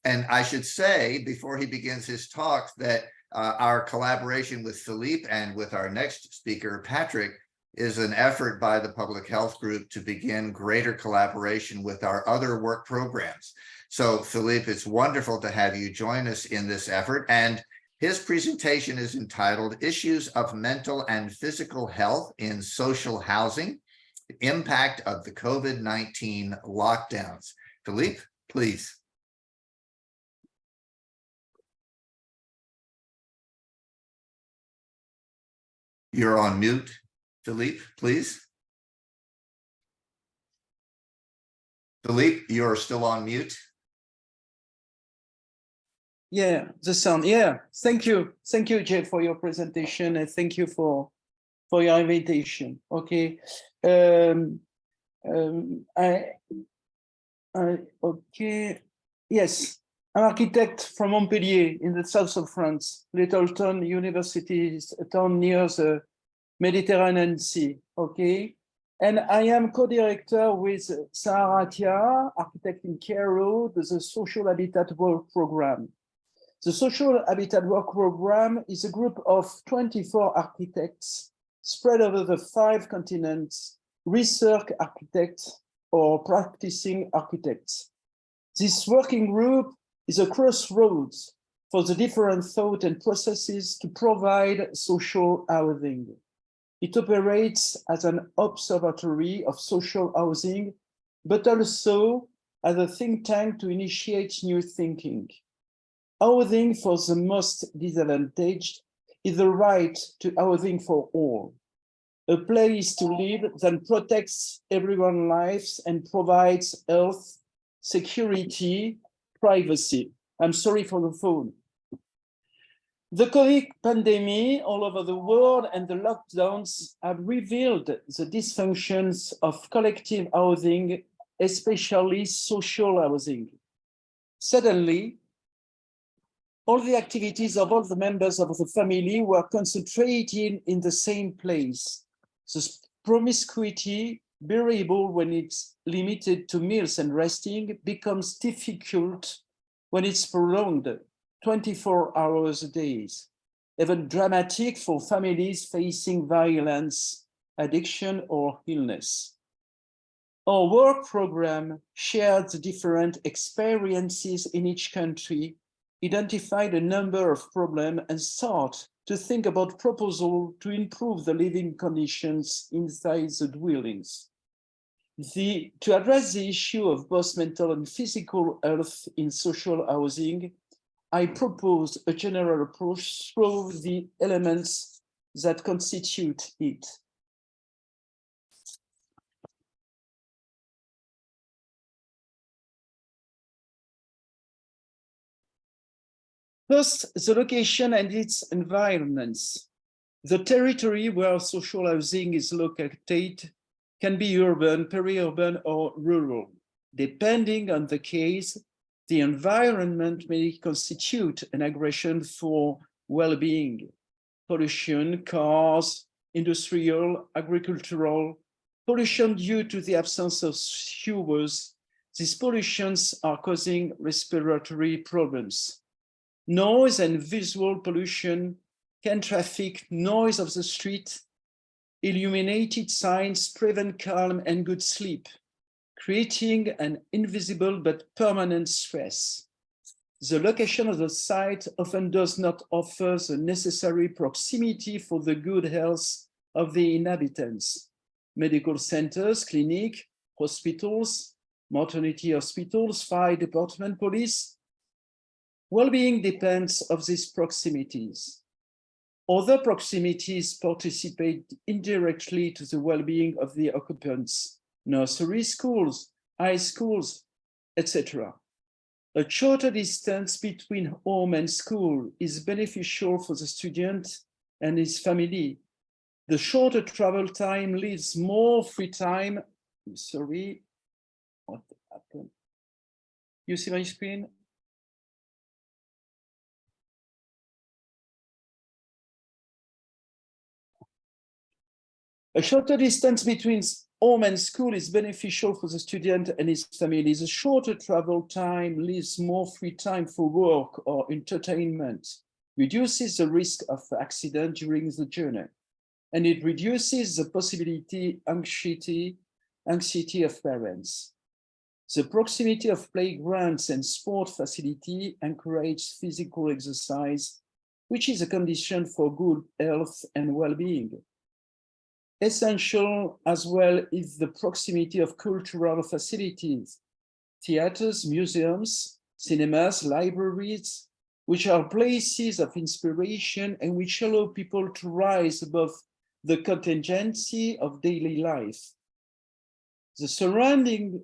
And I should say, before he begins his talk, that our collaboration with Philippe and with our next speaker, Patrick, is an effort by the Public Health Group to begin greater collaboration with our other work programs. So Philippe, it's wonderful to have you join us in this effort. And his presentation is entitled Issues of Mental and Physical Health in Social Housing, the Impact of the COVID-19 Lockdowns. Philippe, please. You're on mute, Philippe, please. Philippe, you're still on mute. Yeah, the sound. Yeah, thank you, Jeff, for your presentation, and thank you for your invitation. Okay, okay, yes, an architect from Montpellier in the south of France, little town, university, a town near the Mediterranean Sea. Okay, and I am co-director with Sarah Tia, architect in Cairo, the Social Habitat Work Program. The Social Habitat Work Program is a group of 24 architects spread over the 5 continents, research architects or practicing architects. This working group is a crossroads for the different thoughts and processes to provide social housing. It operates as an observatory of social housing, but also as a think tank to initiate new thinking. Housing for the most disadvantaged is the right to housing for all. A place to live that protects everyone's lives and provides health, security, privacy. I'm sorry for the phone. The COVID pandemic all over the world and the lockdowns have revealed the dysfunctions of collective housing, especially social housing. Suddenly, all the activities of all the members of the family were concentrated in the same place. The promiscuity, bearable when it's limited to meals and resting, becomes difficult when it's prolonged 24 hours a day, even dramatic for families facing violence, addiction, or illness. Our work program shared the different experiences in each country identified a number of problems and start to think about proposals to improve the living conditions inside the dwellings. To address the issue of both mental and physical health in social housing, I propose a general approach through the elements that constitute it. First, the location and its environments. The territory where social housing is located can be urban, peri-urban, or rural. Depending on the case, the environment may constitute an aggression for well-being. Pollution, cars, industrial, agricultural, pollution due to the absence of sewers. These pollutions are causing respiratory problems. Noise and visual pollution can traffic, noise of the street, illuminated signs prevent calm and good sleep, creating an invisible but permanent stress. The location of the site often does not offer the necessary proximity for the good health of the inhabitants. Medical centers, clinics, hospitals, maternity hospitals, fire department, police. Well-being depends on these proximities. Other proximities participate indirectly to the well-being of the occupants, nursery schools, high schools, etc. A shorter distance between home and school is beneficial for the student and his family. The shorter travel time leaves more free time. Sorry, what happened? You see my screen? A shorter distance between home and school is beneficial for the student and his family. The shorter travel time leaves more free time for work or entertainment, reduces the risk of accident during the journey, and it reduces the possibility anxiety of parents. The proximity of playgrounds and sport facility encourages physical exercise, which is a condition for good health and well-being. Essential as well is the proximity of cultural facilities, theaters, museums, cinemas, libraries, which are places of inspiration and which allow people to rise above the contingency of daily life. The surroundings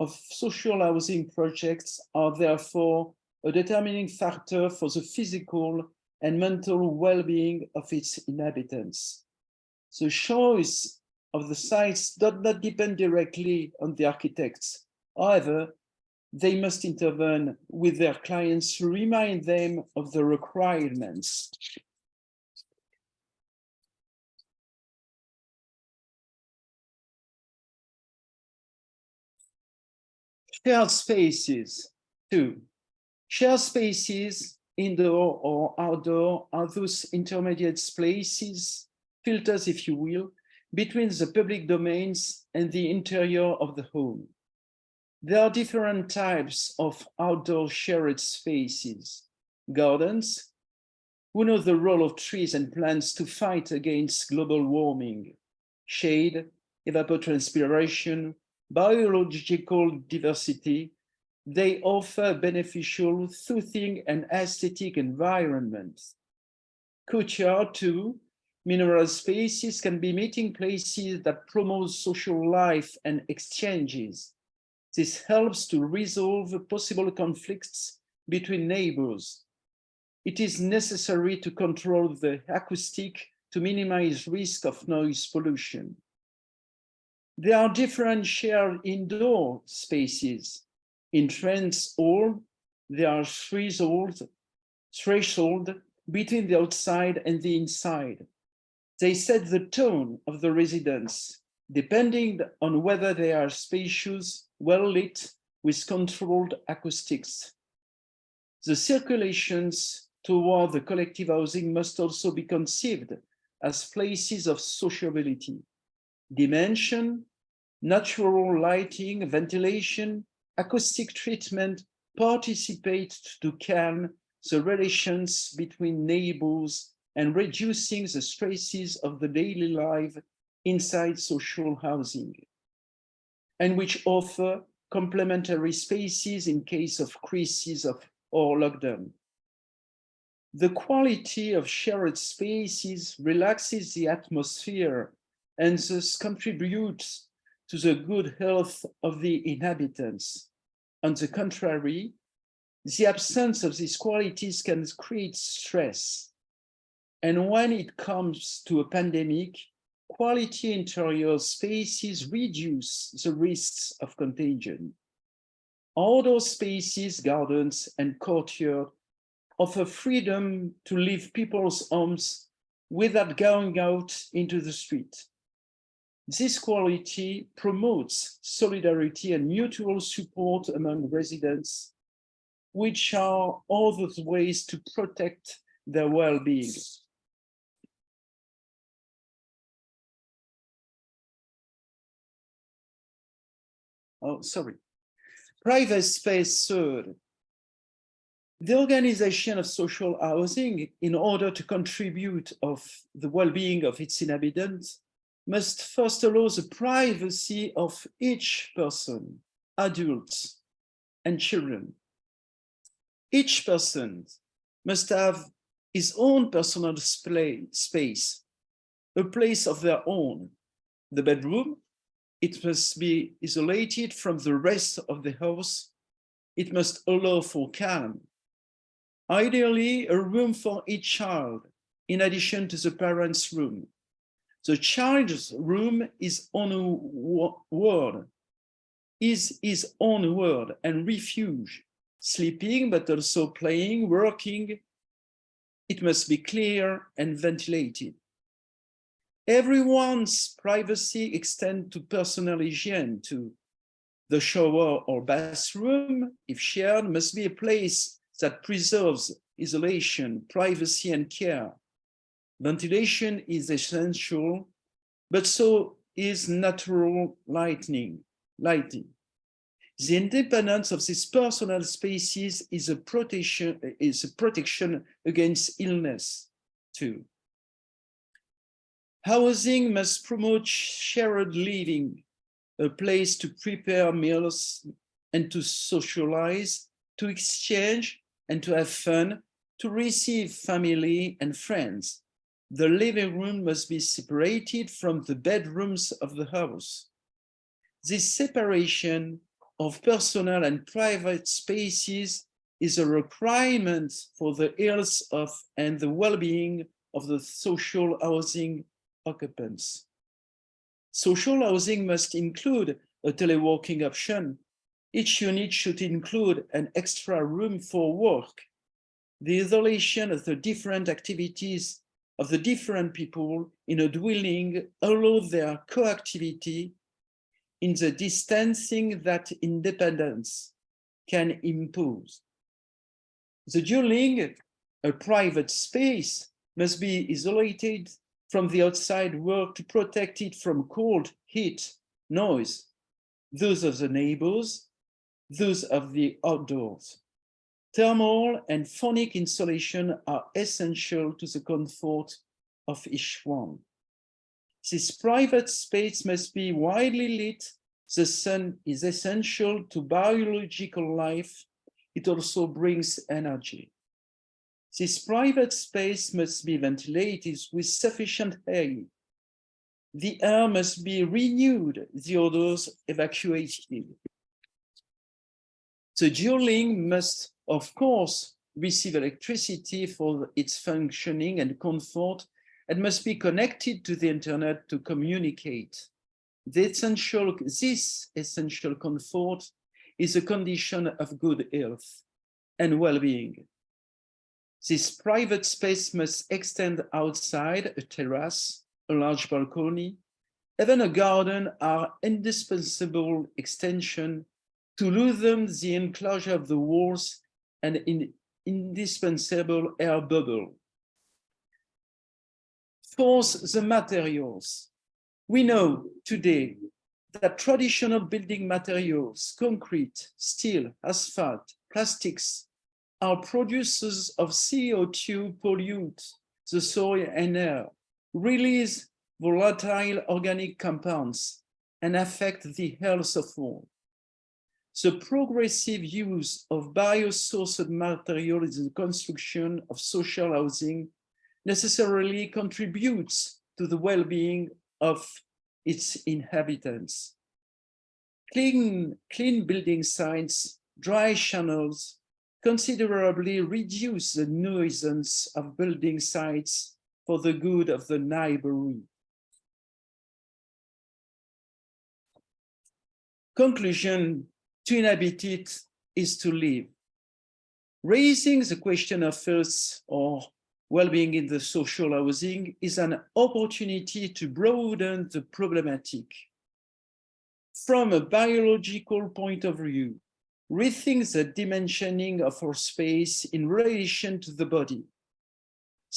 of social housing projects are therefore a determining factor for the physical and mental well-being of its inhabitants. The choice of the sites does not depend directly on the architects. However, they must intervene with their clients to remind them of the requirements. Shared spaces. 2. Shared spaces, indoor or outdoor, are those intermediate spaces, filters, if you will, between the public domains and the interior of the home. There are different types of outdoor shared spaces. Gardens, who know the role of trees and plants to fight against global warming. Shade, evapotranspiration, biological diversity, they offer beneficial, soothing, and aesthetic environments. Courtyard, too, mineral spaces can be meeting places that promote social life and exchanges. This helps to resolve possible conflicts between neighbors. It is necessary to control the acoustic to minimize risk of noise pollution. There are different shared indoor spaces. In trans hall, there are thresholds between the outside and the inside. They set the tone of the residence, depending on whether they are spacious, well lit, with controlled acoustics. The circulations toward the collective housing must also be conceived as places of sociability. Dimension, natural lighting, ventilation, acoustic treatment participate to calm the relations between neighbors and reducing the stresses of the daily life inside social housing, and which offer complementary spaces in case of crisis or lockdown. The quality of shared spaces relaxes the atmosphere and thus contributes to the good health of the inhabitants. On the contrary, the absence of these qualities can create stress. And when it comes to a pandemic, quality interior spaces reduce the risks of contagion. Outdoor spaces, gardens, and courtyards offer freedom to leave people's homes without going out into the street. This quality promotes solidarity and mutual support among residents, which are other ways to protect their well-being. Oh, sorry. Private space third. The organization of social housing, in order to contribute of the well-being of its inhabitants, must first allow the privacy of each person, adults and children. Each person must have his own personal space, a place of their own. The bedroom, it must be isolated from the rest of the house. It must allow for calm. Ideally, a room for each child, in addition to the parents' room. The child's room is on a world, is his own world and refuge, sleeping, but also playing, working. It must be clear and ventilated. Everyone's privacy extends to personal hygiene, to the shower or bathroom, if shared, must be a place that preserves isolation, privacy, and care. Ventilation is essential, but so is natural lighting. The independence of these personal spaces is a protection against illness too. Housing must promote shared living, a place to prepare meals and to socialize, to exchange and to have fun, to receive family and friends. The living room must be separated from the bedrooms of the house. This separation of personal and private spaces is a requirement for the health of and the well-being of the social housing occupants. Social housing must include a teleworking option. Each unit should include an extra room for work. The isolation of the different activities of the different people in a dwelling allow their coactivity in the distancing that independence can impose. The dwelling, a private space, must be isolated from the outside world to protect it from cold, heat, noise, those of the neighbors, those of the outdoors. Thermal and phonic insulation are essential to the comfort of each one. This private space must be widely lit. The sun is essential to biological life. It also brings energy. This private space must be ventilated with sufficient air. The air must be renewed, the odors evacuated. The dwelling must, of course, receive electricity for its functioning and comfort, and must be connected to the internet to communicate. This essential comfort is a condition of good health and well-being. This private space must extend outside. A terrace, a large balcony, even a garden are indispensable extension to loosen the enclosure of the walls and an indispensable air bubble. Fourth, the materials. We know today that traditional building materials, concrete, steel, asphalt, plastics are producers of CO2, pollute the soil and air, release volatile organic compounds, and affect the health of all. The progressive use of biosourced material in the construction of social housing necessarily contributes to the well-being of its inhabitants. Clean building sites, dry channels, considerably reduce the nuisance of building sites for the good of the neighborhood. Conclusion: to inhabit it is to live. Raising the question of health or well-being in the social housing is an opportunity to broaden the problematic. From a biological point of view, rethink the dimensioning of our space in relation to the body.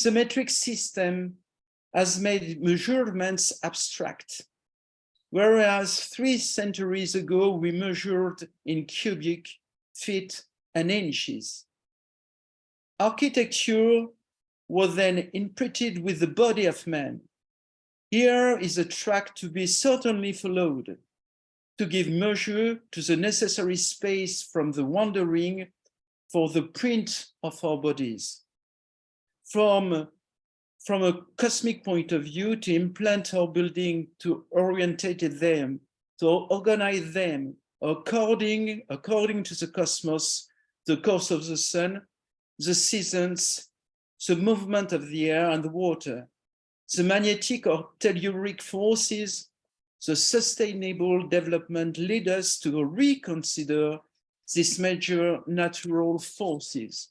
The metric system has made measurements abstract, whereas 3 centuries ago we measured in cubic, feet, and inches. Architecture was then imprinted with the body of man. Here is a track to be certainly followed, to give measure to the necessary space from the wandering for the print of our bodies. From a cosmic point of view, to implant our building, to orientate them, to organize them according to the cosmos, the course of the sun, the seasons, the movement of the air and the water, the magnetic or telluric forces, the sustainable development lead us to reconsider these major natural forces.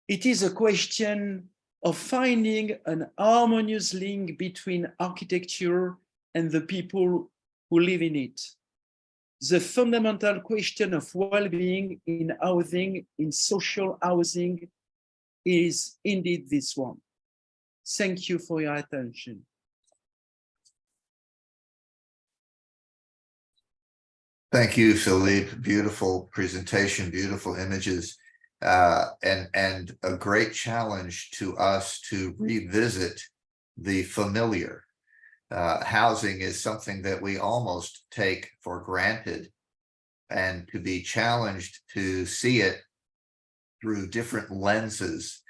It is a question of finding an harmonious link between architecture and the people who live in it. The fundamental question of well-being in housing, in social housing, is indeed this one. Thank you for your attention. Thank you, Philippe. Beautiful presentation, beautiful images, and a great challenge to us to revisit the familiar. Housing is something that we almost take for granted, and to be challenged to see it through different lenses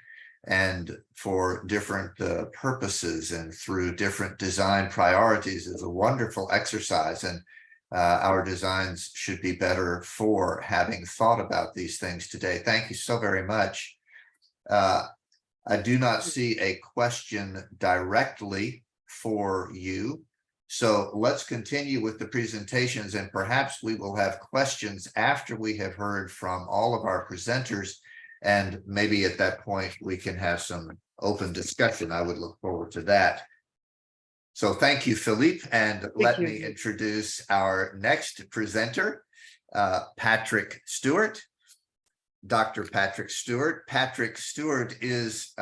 and for different purposes and through different design priorities is a wonderful exercise. And our designs should be better for having thought about these things today. Thank you so very much. I do not see a question directly for you. So let's continue with the presentations, and perhaps we will have questions after we have heard from all of our presenters. And maybe at that point, we can have some open discussion. I would look forward to that. So thank you, Philippe. And let me introduce our next presenter, Patrick Stewart. Dr. Patrick Stewart. Patrick Stewart is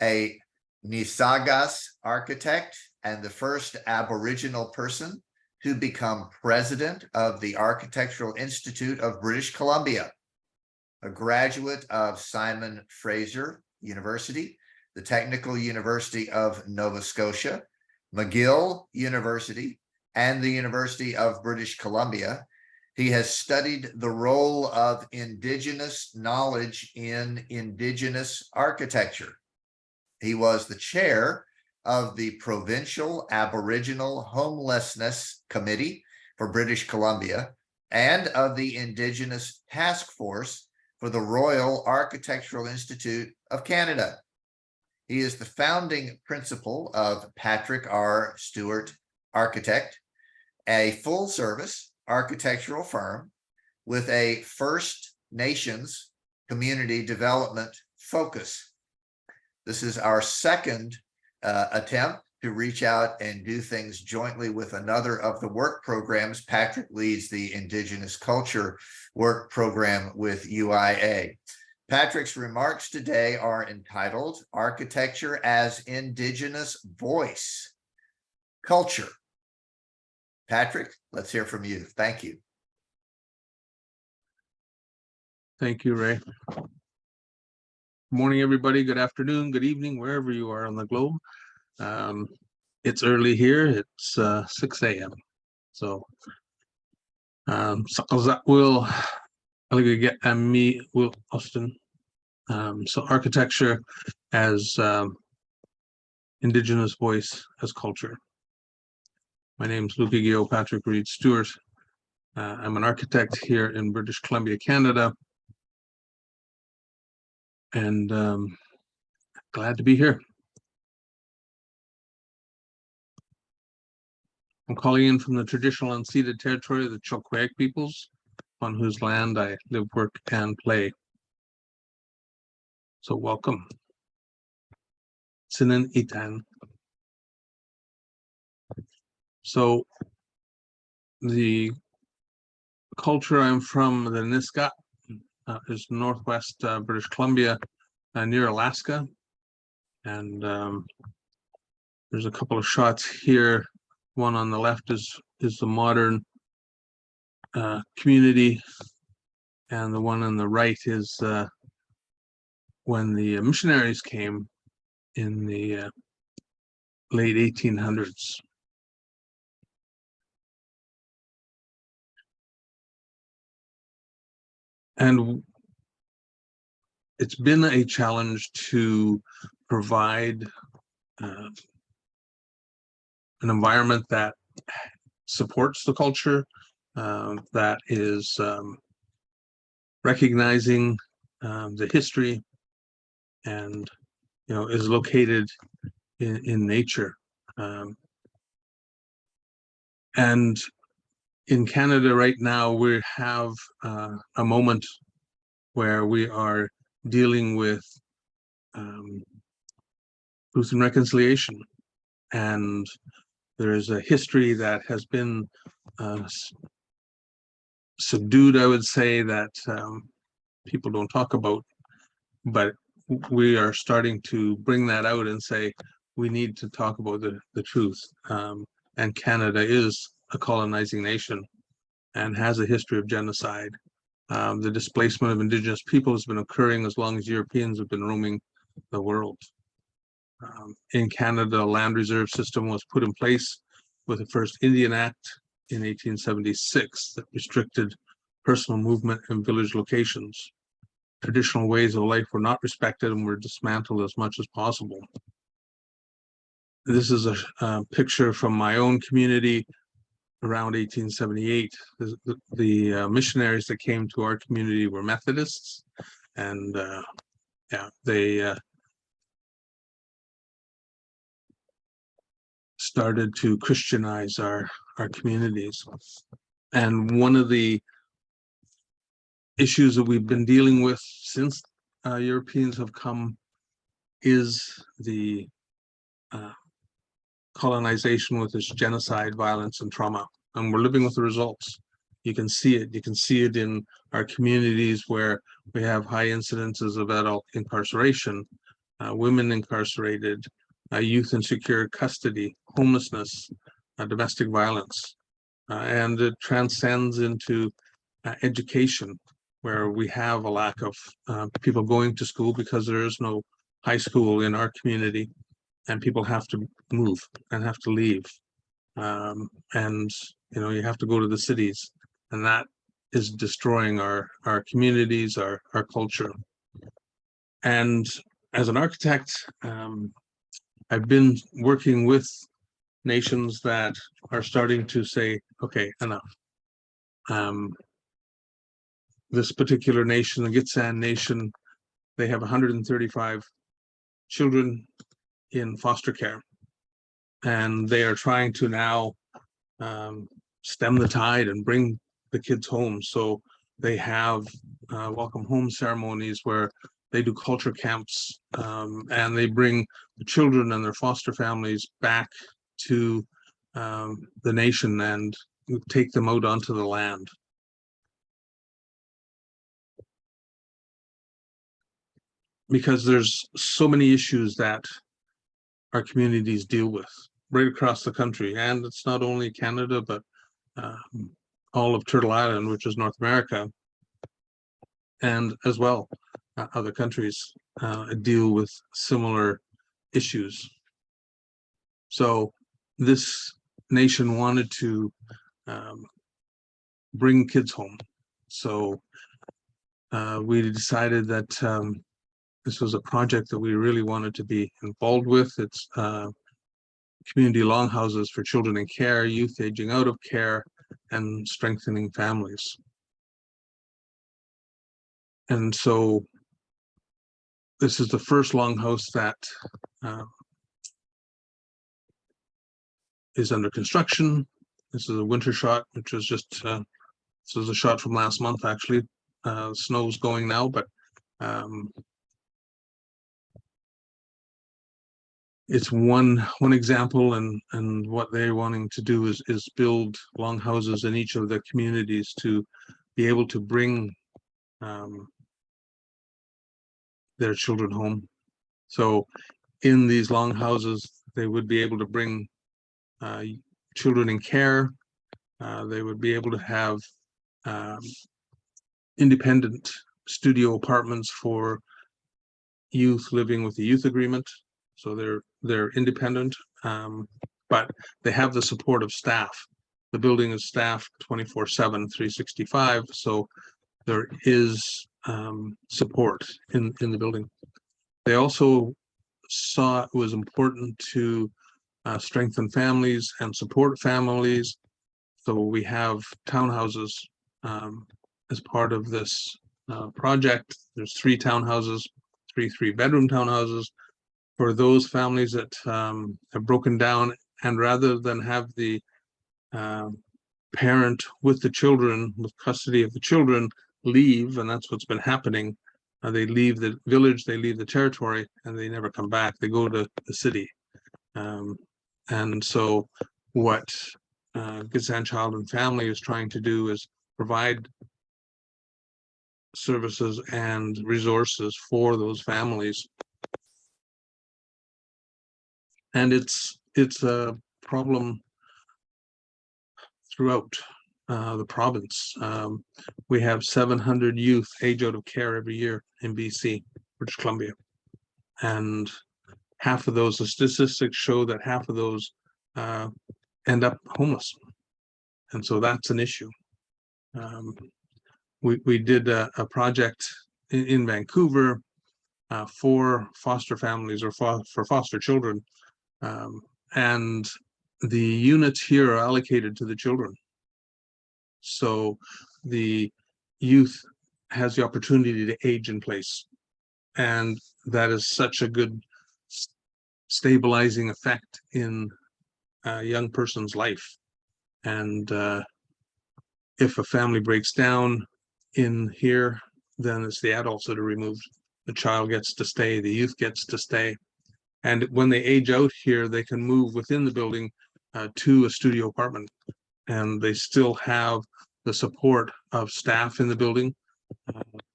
a Nisagas architect and the first Aboriginal person to become president of the Architectural Institute of British Columbia, a graduate of Simon Fraser University, the Technical University of Nova Scotia, McGill University, and the University of British Columbia. He has studied the role of Indigenous knowledge in Indigenous architecture. He was the chair of the Provincial Aboriginal Homelessness Committee for British Columbia and of the Indigenous Task Force for the Royal Architectural Institute of Canada. He is the founding principal of Patrick R. Stewart Architect, a full-service architectural firm with a First Nations community development focus. This is our second attempt to reach out and do things jointly with another of the work programs. Patrick leads the Indigenous Culture work program with UIA. Patrick's remarks today are entitled Architecture as Indigenous Voice, Culture. Patrick, let's hear from you. Thank you. Thank you, Ray. Morning, everybody. Good afternoon, good evening, wherever you are on the globe. It's early here. It's 6 a.m. So, we'll get me will Austin. So architecture as indigenous voice as culture. My name is Luke Patrick Reed Stewart. I'm an architect here in British Columbia, Canada, and glad to be here. I'm calling in from the traditional unceded territory of the Chilkoot peoples, on whose land I live, work, and play. So welcome. Sinin Itan. So the culture I'm from, the Nisga'a, is northwest British Columbia, near Alaska. And there's a couple of shots here. One on the left is the modern community, and the one on the right is when the missionaries came in the late 1800s. And it's been a challenge to provide an environment that supports the culture, that is recognizing the history, and is located in nature. And in Canada right now, we have a moment where we are dealing with truth and reconciliation, and there is a history that has been subdued, I would say, that people don't talk about, but we are starting to bring that out and say we need to talk about the truth. And Canada is a colonizing nation and has a history of genocide. The displacement of indigenous people has been occurring as long as Europeans have been roaming the world. In Canada, a land reserve system was put in place with the first Indian Act in 1876 that restricted personal movement in village locations. Traditional ways of life were not respected and were dismantled as much as possible. This is a picture from my own community around 1878. The missionaries that came to our community were Methodists, and they started to Christianize our communities. And one of the issues that we've been dealing with since Europeans have come is the colonization with its genocide, violence, and trauma. And we're living with the results. You can see it. You can see it in our communities where we have high incidences of adult incarceration, women incarcerated, youth in secure custody, homelessness, domestic violence. And it transcends into education, where we have a lack of people going to school because there is no high school in our community, and people have to move and have to leave. And you have to go to the cities, and that is destroying our communities, our culture. And as an architect, I've been working with nations that are starting to say, okay, enough. This particular nation, the Gitxsan Nation, they have 135 children in foster care, and they are trying to now stem the tide and bring the kids home. So they have welcome home ceremonies where they do culture camps, and they bring the children and their foster families back to the nation and take them out onto the land. Because there's so many issues that our communities deal with right across the country. And it's not only Canada, but all of Turtle Island, which is North America. and as well other countries deal with similar issues. So this nation wanted to bring kids home. So we decided that this was a project that we really wanted to be involved with. It's community longhouses for children in care, youth aging out of care, and strengthening families. And so this is the first longhouse that is under construction. This is a winter shot, which was just, this was a shot from last month, actually. Snow's going now, but it's one example, and what they're wanting to do is build longhouses in each of the communities to be able to bring their children home. So in these longhouses, they would be able to bring children in care. They would be able to have independent studio apartments for youth living with the youth agreement. So they're independent, but they have the support of staff. The building is staffed 24/7, 365. So there is support in the building. They also saw it was important to strengthen families and support families. So we have townhouses as part of this project. There's 3 townhouses, 3 3-bedroom townhouses for those families that have broken down, and rather than have the parent with the children, with custody of the children, leave, and that's what's been happening. They leave the village, they leave the territory, and they never come back. They go to the city. And so what Gitxsan Child and Family is trying to do is provide services and resources for those families. And it's a problem throughout the province. We have 700 youth age out of care every year in BC, British Columbia. And half of those, the statistics show that half of those end up homeless. And so that's an issue. We did a project in Vancouver for foster families, or for foster children. And the units here are allocated to the children. So the youth has the opportunity to age in place. And that is such a good stabilizing effect in a young person's life. And if a family breaks down in here, then it's the adults that are removed. The child gets to stay, the youth gets to stay. And when they age out here, they can move within the building to a studio apartment. And they still have the support of staff in the building.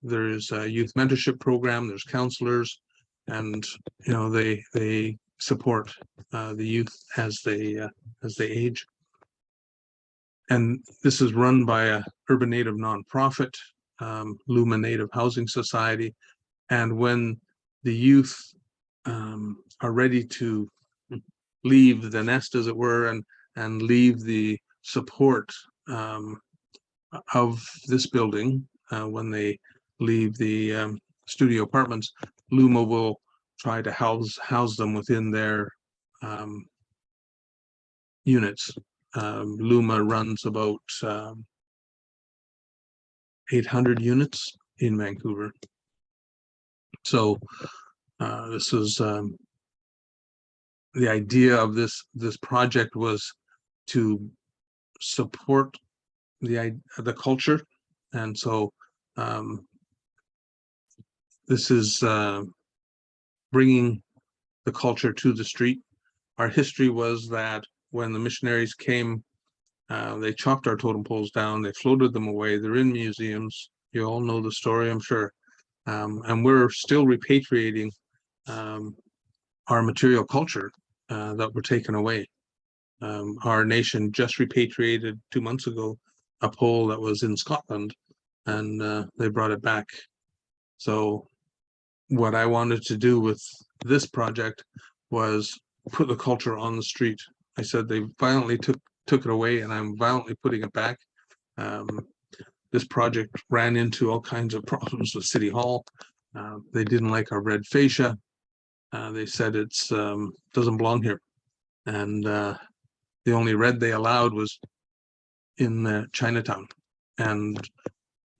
There's a youth mentorship program, there's counselors, and they support the youth as they age. And this is run by a urban native nonprofit, Luma Native Housing Society. And when the youth are ready to leave the nest, as it were, and leave the support of this building, when they leave the studio apartments, Luma will try to house them within their units. Luma runs about 800 units in Vancouver. So this is the idea of this project was to support the culture, and so this is bringing the culture to the street. Our history was that when the missionaries came, they chopped our totem poles down, they floated them away. They're in museums. You all know the story, I'm sure. And we're still repatriating our material culture that were taken away. Our nation just repatriated 2 months ago a pole that was in Scotland, and they brought it back So what I wanted to do with this project was put the culture on the street. I said they violently took it away, and I'm violently putting it back. This project ran into all kinds of problems with City Hall. They didn't like our red fascia. They said it's doesn't belong here, and the only red they allowed was in Chinatown. And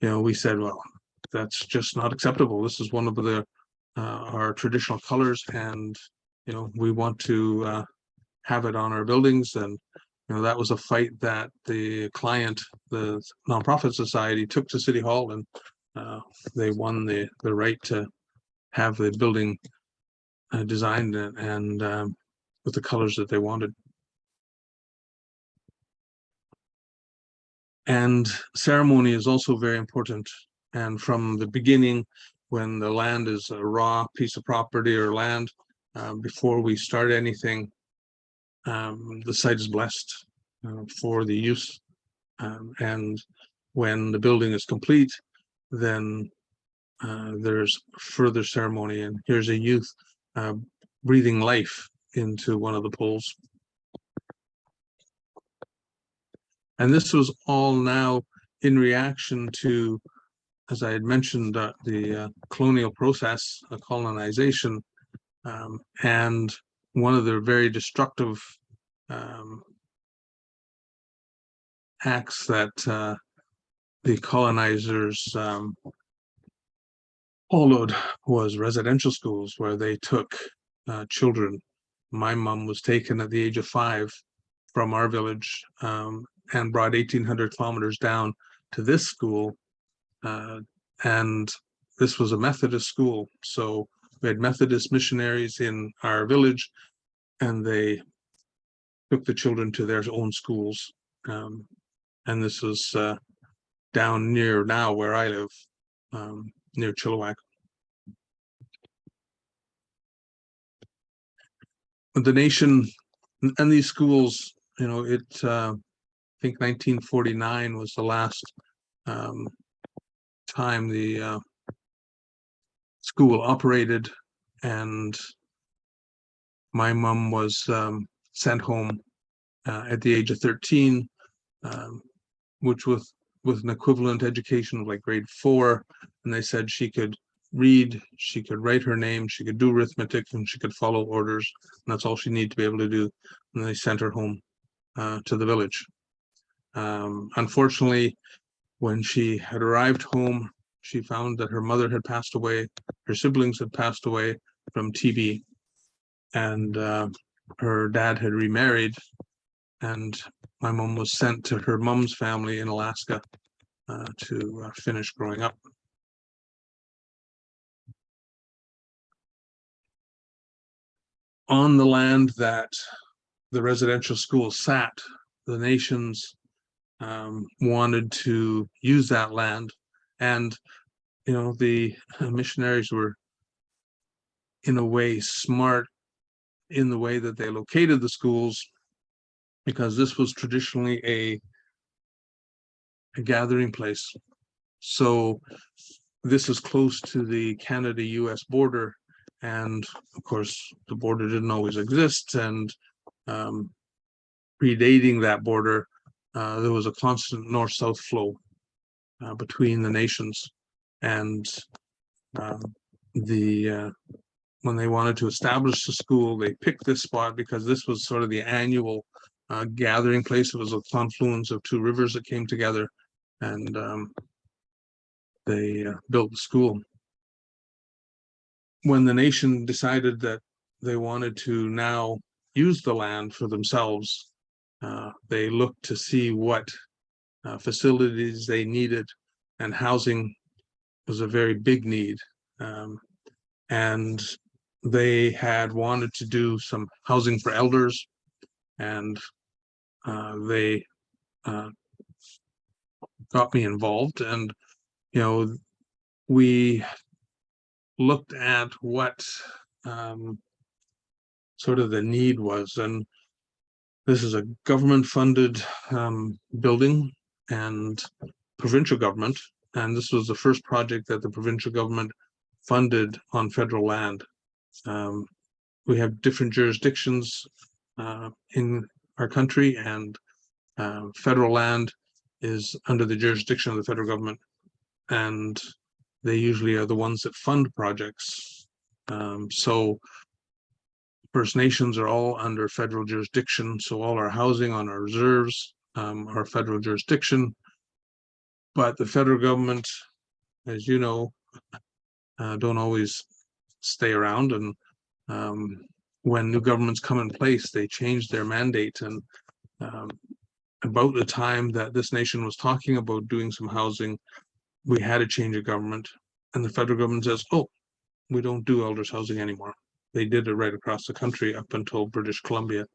we said, well, that's just not acceptable. This is one of the our traditional colors, and we want to have it on our buildings. And that was a fight that the client, the nonprofit society, took to City Hall, and they won the right to have the building designed and with the colors that they wanted. And ceremony is also very important. And from the beginning, when the land is a raw piece of property or land, before we start anything, the site is blessed for the use. And when the building is complete, then there's further ceremony. And here's a youth breathing life into one of the poles. And this was all now in reaction to, as I had mentioned, the colonial process of colonization, and one of the very destructive acts that the colonizers followed was residential schools, where they took children. My mom was taken at the age of 5 from our village and brought 1,800 kilometers down to this school. And this was a Methodist school. So we had Methodist missionaries in our village, and they took the children to their own schools. And this was down near now where I live, near Chilliwack. The nation and these schools, I think 1949 was the last time the school operated, and my mom was sent home at the age of 13, which with an equivalent education of like grade 4, and they said she could read, she could write her name, she could do arithmetic, and she could follow orders, and that's all she needed to be able to do. And they sent her home to the village. Unfortunately, when she had arrived home, she found that her mother had passed away, her siblings had passed away from TB, and her dad had remarried, and my mom was sent to her mom's family in Alaska to finish growing up. On the land that the residential school sat, the nations wanted to use that land, and the missionaries were in a way smart in the way that they located the schools, because this was traditionally a gathering place. So this is close to the Canada-US border, and of course the border didn't always exist, and predating that border, there was a constant north-south flow between the nations. And when they wanted to establish the school, they picked this spot because this was sort of the annual gathering place. It was a confluence of 2 rivers that came together, and they built the school. When the nation decided that they wanted to now use the land for themselves, they looked to see what facilities they needed, and housing was a very big need. And they had wanted to do some housing for elders, and they got me involved. And we looked at what sort of the need was, and this is a government funded building and provincial government, and this was the first project that the provincial government funded on federal land. We have different jurisdictions in our country, and federal land is under the jurisdiction of the federal government, and they usually are the ones that fund projects. So First Nations are all under federal jurisdiction, so all our housing on our reserves are federal jurisdiction. But the federal government, as you know, don't always stay around, and when new governments come in place, they change their mandate. And about the time that this nation was talking about doing some housing, we had a change of government, and the federal government says, oh, we don't do elders housing anymore. They did it right across the country up until British Columbia.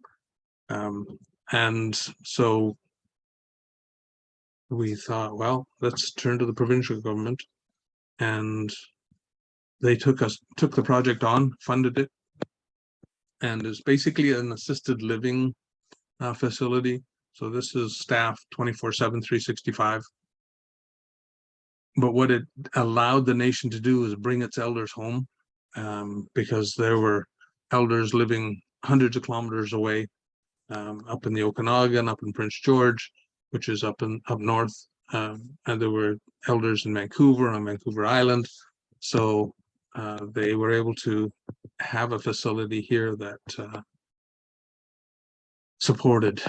And so we thought, well, let's turn to the provincial government, and they took the project on, funded it, and is basically an assisted living facility. So this is staffed 24/7, 365. But what it allowed the nation to do is bring its elders home, because there were elders living hundreds of kilometers away, up in the Okanagan, up in Prince George, which is up north, and there were elders in Vancouver, on Vancouver Island. So they were able to have a facility here that supported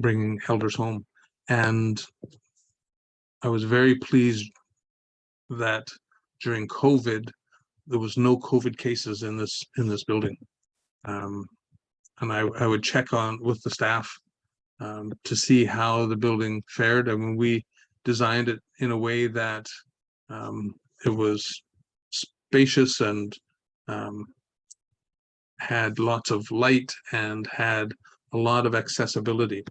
bringing elders home. And I was very pleased that during COVID, there was no COVID cases in this building. And I would check on with the staff to see how the building fared. I mean, we designed it in a way that it was spacious and had lots of light and had a lot of accessibility.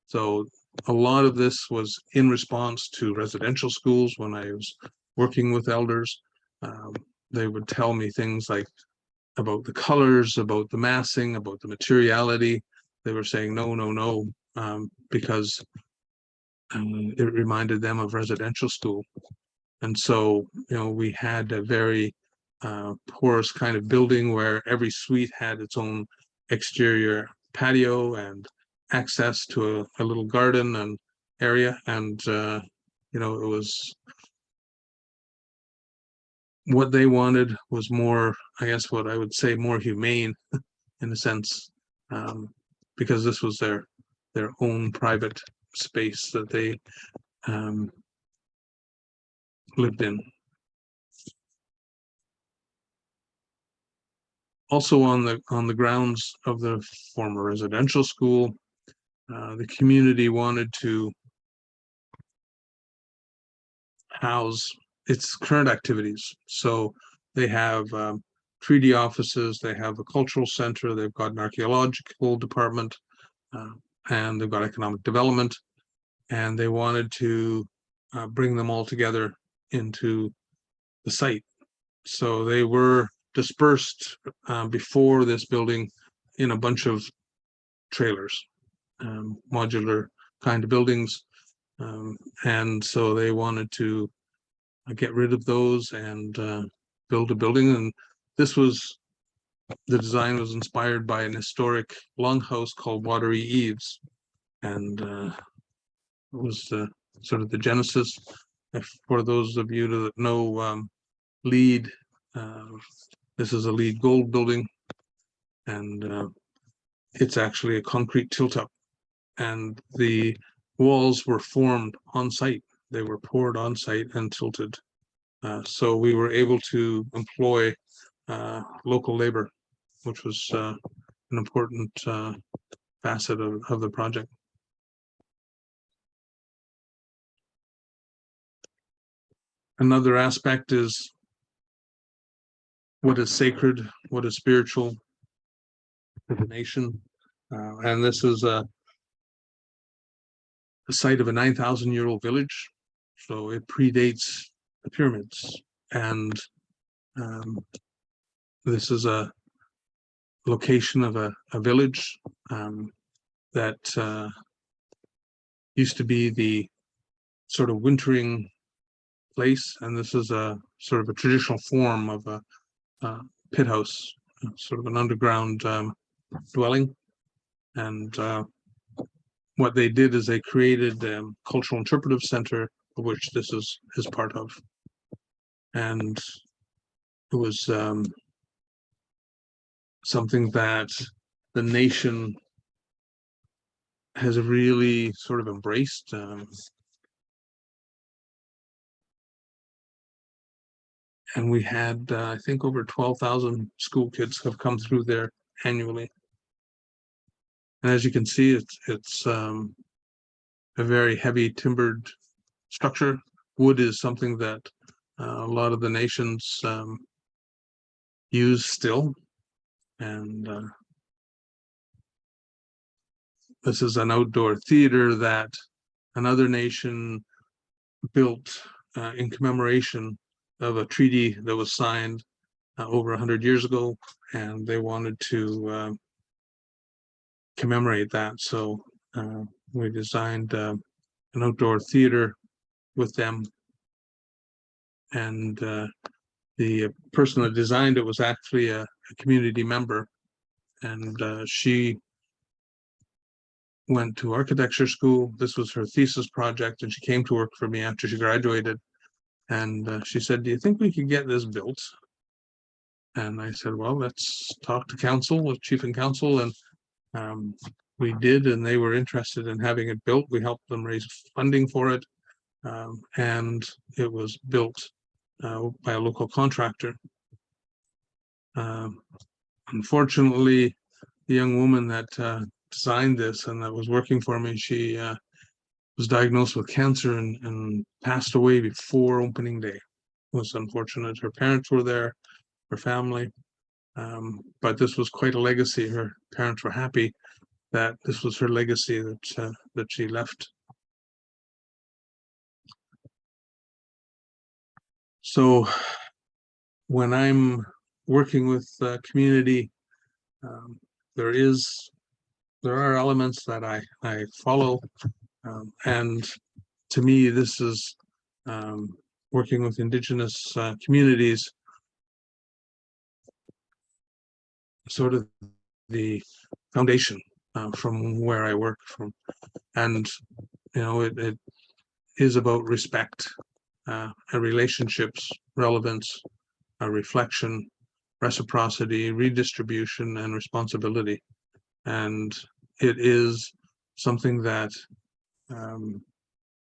So a lot of this was in response to residential schools. When I was working with elders, they would tell me things like about the colors, about the massing, about the materiality. They were saying no, because it reminded them of residential school. And so, you know, we had a very porous kind of building where every suite had its own exterior patio and access to a little garden and area. And, you know, it was what they wanted was more, I guess what I would say, more humane in a sense, because this was their own private space that they lived in. Also on the grounds of the former residential school, the community wanted to house its current activities. So they have 3D offices, they have a cultural center, they've got an archaeological department, and they've got economic development, and they wanted to bring them all together into the site. So they were dispersed before this building in a bunch of trailers, modular kind of buildings, and so they wanted to get rid of those and build a building. And this was, the design was inspired by an historic longhouse called Watery Eaves, and it was sort of the genesis. For those of you that know LEED, this is a LEED Gold building, and it's actually a concrete tilt-up, and the walls were formed on site. They were poured on site and tilted. So we were able to employ local labor, which was an important facet of the project. Another aspect is what is sacred, what is spiritual to the nation. And this is the site of a 9,000-year-old village. So it predates the pyramids. And this is a location of a village that used to be the sort of wintering place, and this is a sort of a traditional form of a pit house, sort of an underground dwelling. And what they did is they created cultural interpretive center, of which this is part of. And it was something that the nation has really sort of embraced. And we had, I think, over 12,000 school kids have come through there annually. And as you can see, it's a very heavy timbered structure. Wood is something that a lot of the nations use still. And this is an outdoor theater that another nation built in commemoration of a treaty that was signed over 100 years ago, and they wanted to commemorate that. So we designed an outdoor theater with them, and the person that designed it was actually a community member, and she went to architecture school. This was her thesis project, and she came to work for me after she graduated. And she said, "Do you think we could get this built?" And I said, "Well, let's talk to council, with chief and council." And we did, and they were interested in having it built. We helped them raise funding for it, and it was built by a local contractor. Unfortunately, the young woman that designed this and that was working for me, she was diagnosed with cancer and passed away before opening day. It was unfortunate. Her parents were there, her family, but this was quite a legacy. Her parents were happy that this was her legacy that she left. So when I'm working with the community, there are elements that I follow, and to me, this is working with indigenous communities, sort of the foundation from where I work from. And it is about respect, relationships, relevance, reflection, reciprocity, redistribution, and responsibility. And it is something that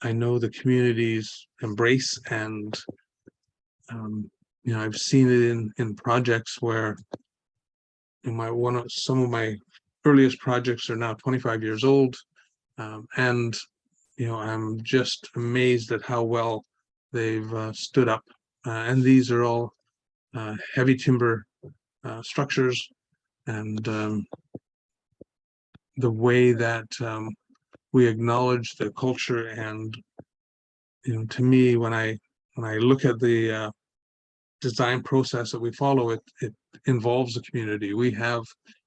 I know the communities embrace, and I've seen it in projects where some of my earliest projects are now 25 years old, and I'm just amazed at how well they've stood up. And these are all heavy timber structures, and the way that we acknowledge the culture. And to me, when I look at the design process that we follow, it involves the community. We have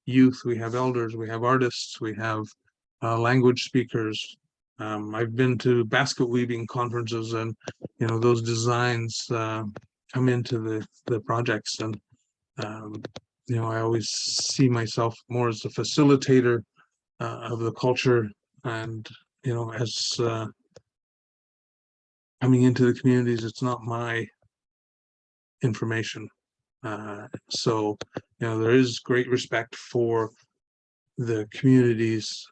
youth, we have elders, we have artists, we have language speakers. I've been to basket weaving conferences, and those designs come into the projects, and I always see myself more as a facilitator of the culture, and as coming into the communities, it's not my information. So there is great respect for the community's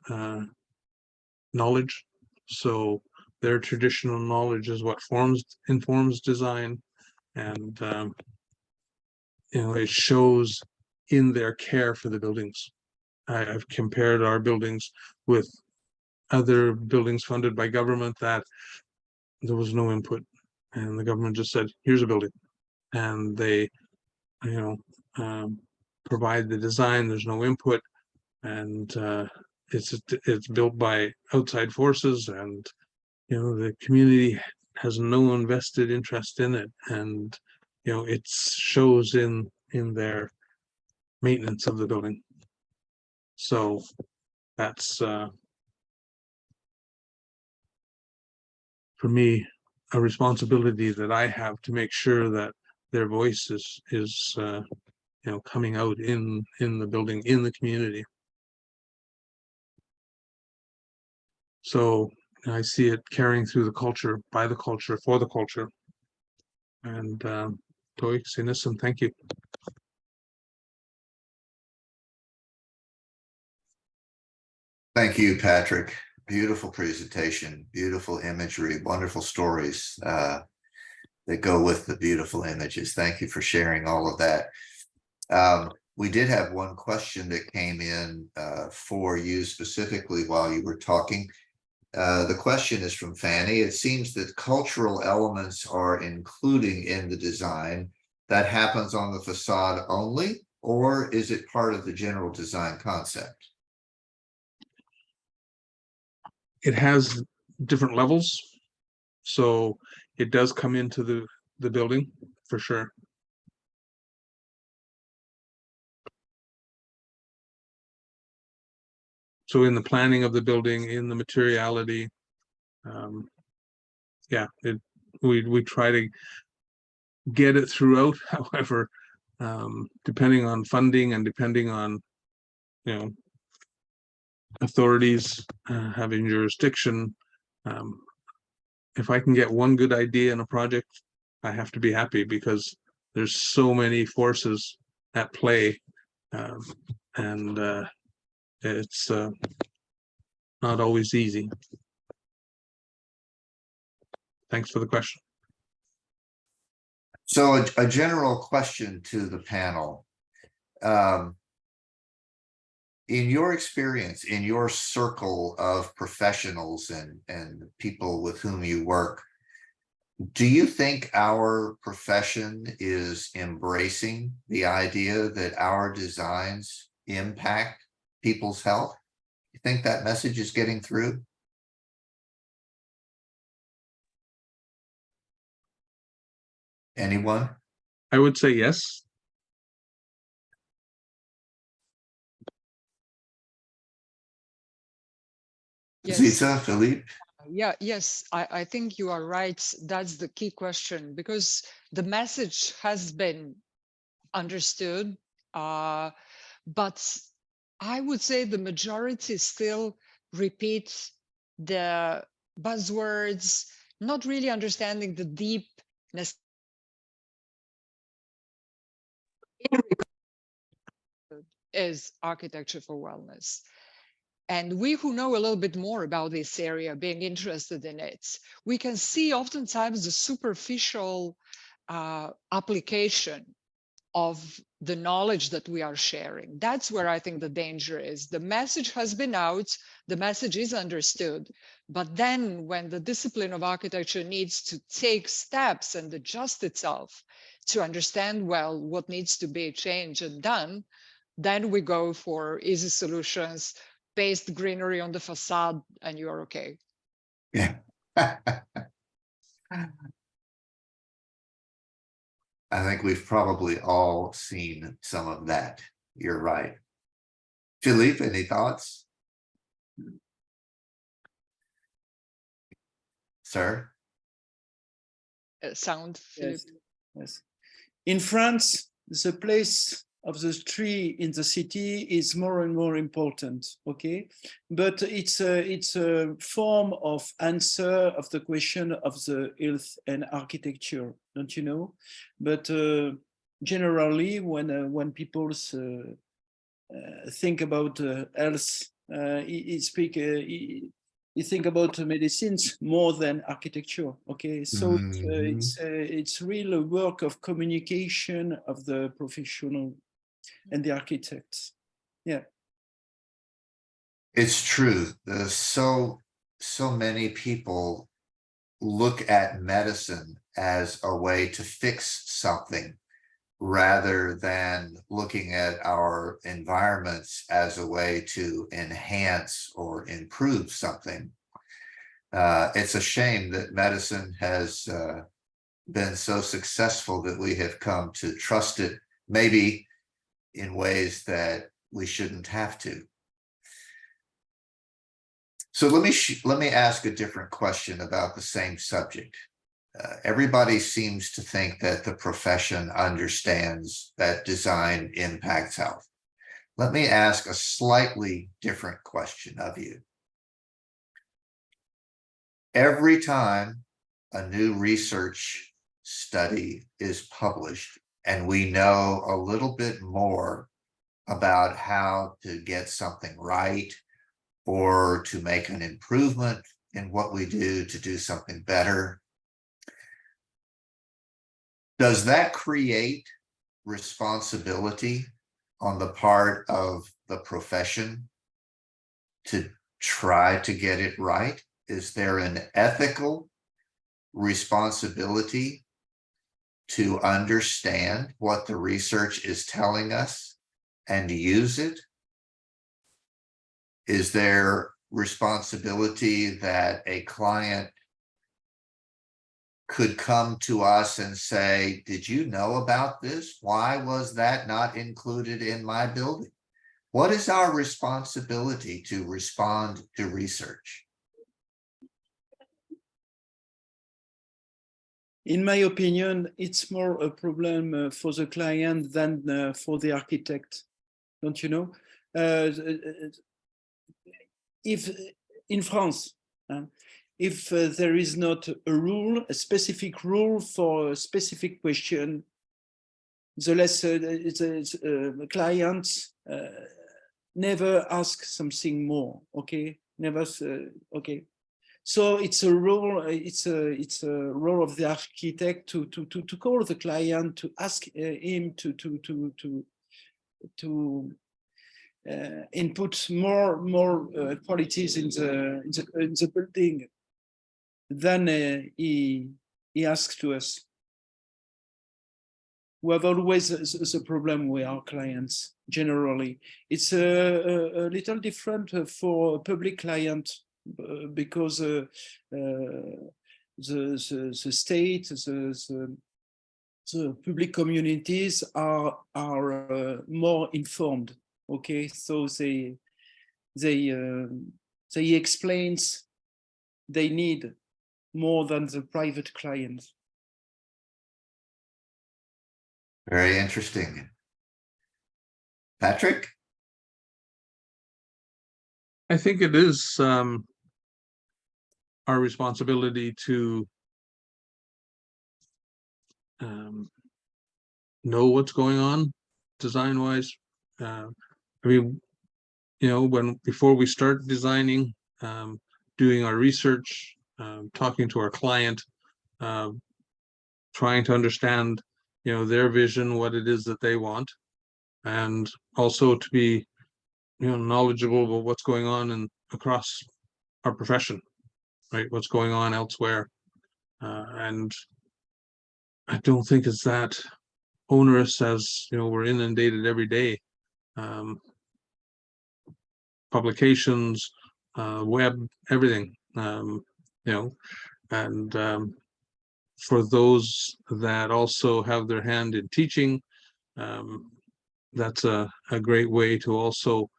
knowledge. So their traditional knowledge is what informs design, and it shows in their care for the buildings. I've compared our buildings with other buildings funded by government that there was no input, and the government just said, "Here's a building," and they provide the design. There's no input, and it's built by outside forces, and the community has no invested interest in it, and it shows in their maintenance of the building. So that's for me a responsibility that I have to make sure that their voice is coming out in the building, in the community. So I see it carrying through the culture, by the culture, for the culture. And Toi Sinison, thank you. Thank you, Patrick. Beautiful presentation, beautiful imagery, wonderful stories that go with the beautiful images. Thank you for sharing all of that. We did have one question that came in for you specifically while you were talking. The question is from Fanny. It seems that cultural elements are including in the design. That happens on the facade only, or is it part of the general design concept? It has different levels, so it does come into the building for sure. So in the planning of the building, in the materiality, yeah, we try to get it throughout. However, depending on funding and depending on authorities having jurisdiction, if I can get one good idea in a project, I have to be happy, because there's so many forces at play, and it's not always easy. Thanks for the question. So a general question to the panel. In your experience, in your circle of professionals and people with whom you work, do you think our profession is embracing the idea that our designs impact people's health? You think that message is getting through? Anyone? I would say yes. Yes. Ruzica, Philippe? Yeah, yes, I think you are right. That's the key question, because the message has been understood, but I would say the majority still repeat the buzzwords, not really understanding the deepness is architecture for wellness. And we who know a little bit more about this area, being interested in it, we can see oftentimes the superficial application of the knowledge that we are sharing. That's where I think the danger is. The message has been out, the message is understood, but then when the discipline of architecture needs to take steps and adjust itself to understand well what needs to be changed and done, then we go for easy solutions, paste greenery on the facade, and you're okay. Yeah. I think we've probably all seen some of that. You're right. Philippe, any thoughts? Sir? Sound, Philippe? Yes. In France, the place of the tree in the city is more and more important, okay? But it's a form of answer of the question of the health and architecture, don't you know? But generally, when people think about health, you think about medicines more than architecture, okay? So it's really a work of communication of the professional and the architects. Yeah. It's true. So many people look at medicine as a way to fix something rather than looking at our environments as a way to enhance or improve something. It's a shame that medicine has been so successful that we have come to trust it, maybe in ways that we shouldn't have to. So let me ask a different question about the same subject. everybody seems to think that the profession understands that design impacts health. Let me ask a slightly different question of you. Every time a new research study is published and we know a little bit more about how to get something right or to make an improvement in what we do to do something better, does that create responsibility on the part of the profession to try to get it right? Is there an ethical responsibility to understand what the research is telling us and use it? Is there responsibility that a client could come to us and say, did you know about this? Why was that not included in my building? What is our responsibility to respond to research? In my opinion, it's more a problem for the client than for the architect. Don't you know? If in France, if there is not a rule, a specific rule for a specific question, the less the client never ask something more. Okay, never. Okay. So it's a role. It's a role of the architect to call the client, to ask him to input more qualities in the building than he asks to us. We have always the problem with our clients. Generally, it's a little different for public client. Because the state, the public communities are more informed. Okay, so they explains they need more than the private client. Very interesting. Patrick? I think it is our responsibility to know what's going on design-wise. I mean, you know, before we start designing, doing our research, talking to our client, trying to understand, you know, their vision, what it is that they want, and also to be, you know, knowledgeable about what's going on across our profession, right? What's going on elsewhere, and I don't think it's that onerous, as you know, we're inundated every day. Publications, web, everything, you know, and for those that also have their hand in teaching, that's a great way to also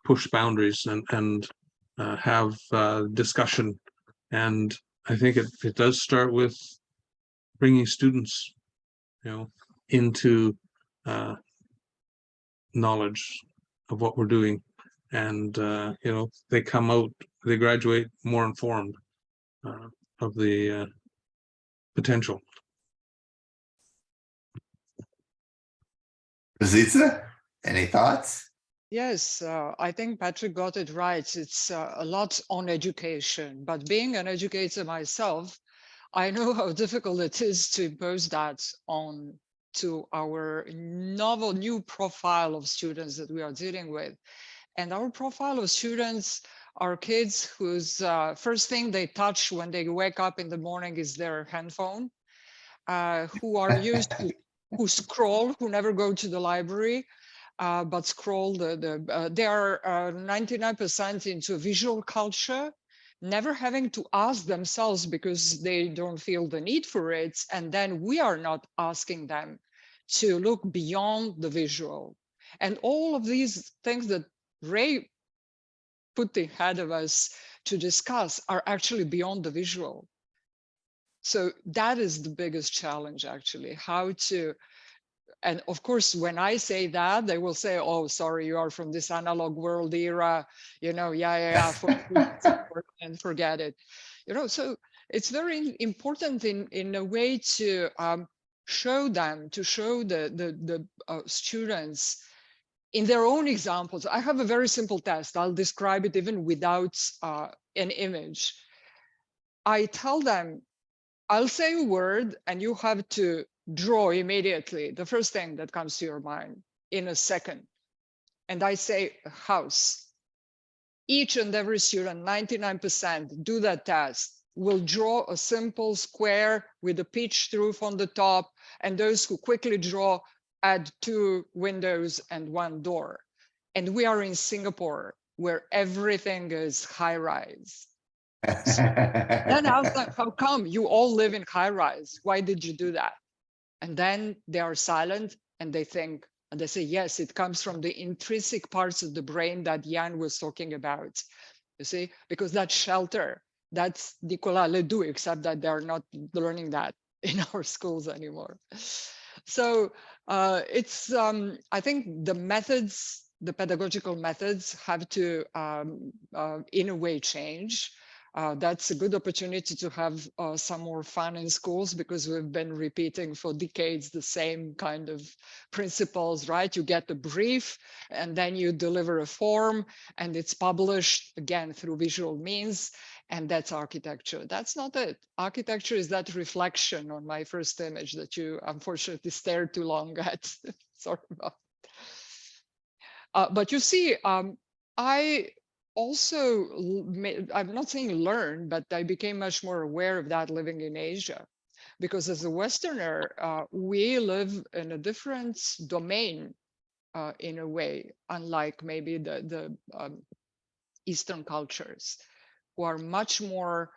push boundaries and have discussion. And I think it does start with bringing students, you know, into knowledge of what we're doing, and you know, they come out, they graduate more informed of the potential. Ruzica, any thoughts? Yes, I think Patrick got it right. It's a lot on education, but being an educator myself, I know how difficult it is to impose that on to our novel new profile of students that we are dealing with. And our profile of students are kids whose first thing they touch when they wake up in the morning is their handphone, who are used to, who scroll, who never go to the library, but scroll they are 99% into visual culture, never having to ask themselves because they don't feel the need for it. And then we are not asking them to look beyond the visual. And all of these things that Ray put ahead of us to discuss are actually beyond the visual. So that is the biggest challenge, actually, how to, and of course, when I say that, they will say, oh, sorry, you are from this analog world era, you know, and forget it. You know, so it's very important in a way to show them, to show the students in their own examples. I have a very simple test. I'll describe it even without an image. I tell them, I'll say a word and you have to draw immediately the first thing that comes to your mind in a second. And I say a house. Each and every student, 99%, do that test, will draw a simple square with a pitched roof on the top. And those who quickly draw add 2 windows and 1 door. And we are in Singapore, where everything is high rise. Then I was like, how come you all live in high rise? Why did you do that? And then they are silent and they think, and they say, yes, it comes from the intrinsic parts of the brain that Jan was talking about. You see, because that shelter, that's Nicolas Ledoux, except that they're not learning that in our schools anymore. So it's, I think the methods, the pedagogical methods have to, in a way, change. That's a good opportunity to have some more fun in schools, because we've been repeating for decades the same kind of principles, right? You get the brief and then you deliver a form and it's published again through visual means. And that's architecture. That's not it. Architecture is that reflection on my first image that you unfortunately stared too long at. Sorry about it. But you see, I also, I'm not saying learn, but I became much more aware of that living in Asia, because as a Westerner, we live in a different domain in a way, unlike maybe the Eastern cultures, who are much more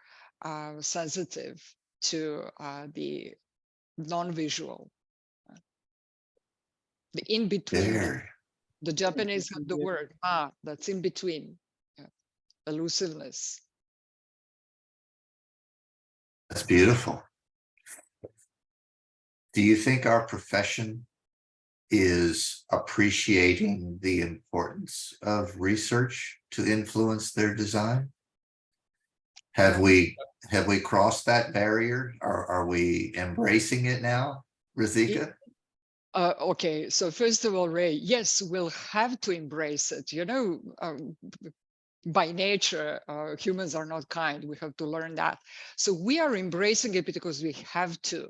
sensitive to the non-visual, the in-between. There. The Japanese have the word that's in between. Elusiveness. That's beautiful. Do you think our profession is appreciating the importance of research to influence their design? Have we crossed that barrier? Are we embracing it now, Ruzica? Okay, so first of all, Ray, yes, we'll have to embrace it. You know, by nature, humans are not kind. We have to learn that. So we are embracing it because we have to.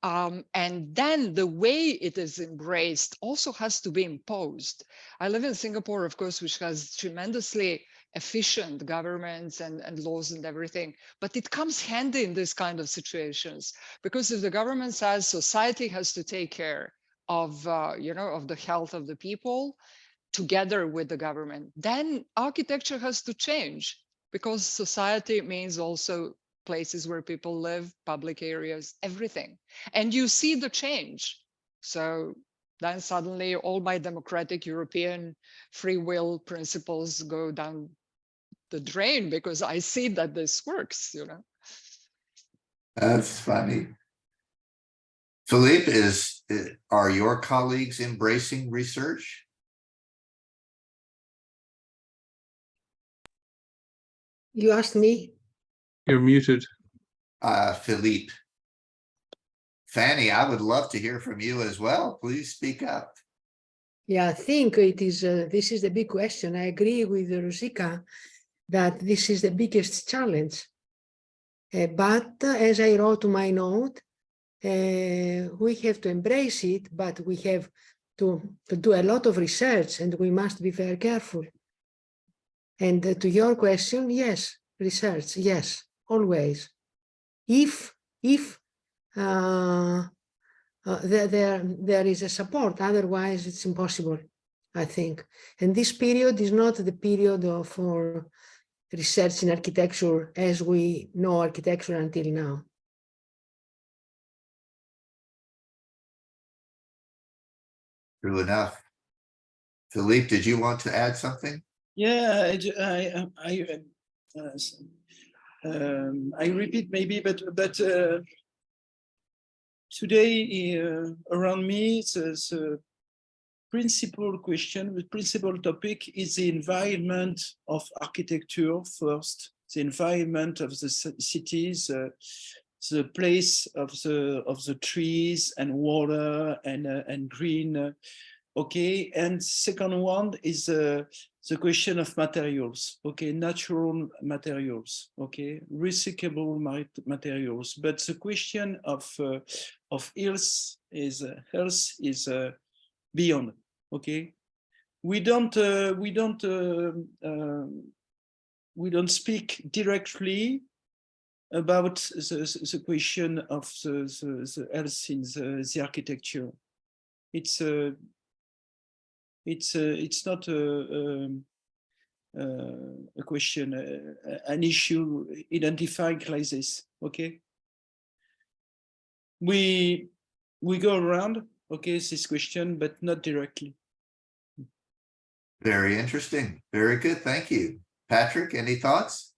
And then the way it is embraced also has to be imposed. I live in Singapore, of course, which has tremendously efficient governments and laws and everything, but it comes handy in this kind of situations, because if the government says society has to take care of, you know, of the health of the people, together with the government, then architecture has to change, because society means also places where people live, public areas, everything. And you see the change. So then suddenly all my democratic European free will principles go down the drain, because I see that this works, you know. That's funny. Philippe, are your colleagues embracing research? You asked me? You're muted. Philippe. Fanny, I would love to hear from you as well. Please speak up. Yeah, I think it is. This is the big question. I agree with Ruzica that this is the biggest challenge. But as I wrote to my note, we have to embrace it, but we have to do a lot of research, and we must be very careful. And to your question, yes, research, yes, always. If there is a support, otherwise it's impossible, I think. And this period is not the period for research in architecture as we know architecture until now. True enough. Philippe, did you want to add something? Yeah, I repeat maybe, but today around me, the principal question, the principal topic is the environment of architecture first, the environment of the cities, the place of the trees and water and green. Okay, and second one is the question of materials. Okay, natural materials. Okay, recyclable materials. But the question of health is beyond. Okay, we don't speak directly about the question of the health in the architecture. It's not a question, an issue identified like this. Okay, we go around, okay, this question, but not directly. Very interesting. Very good. Thank you. Patrick, any thoughts?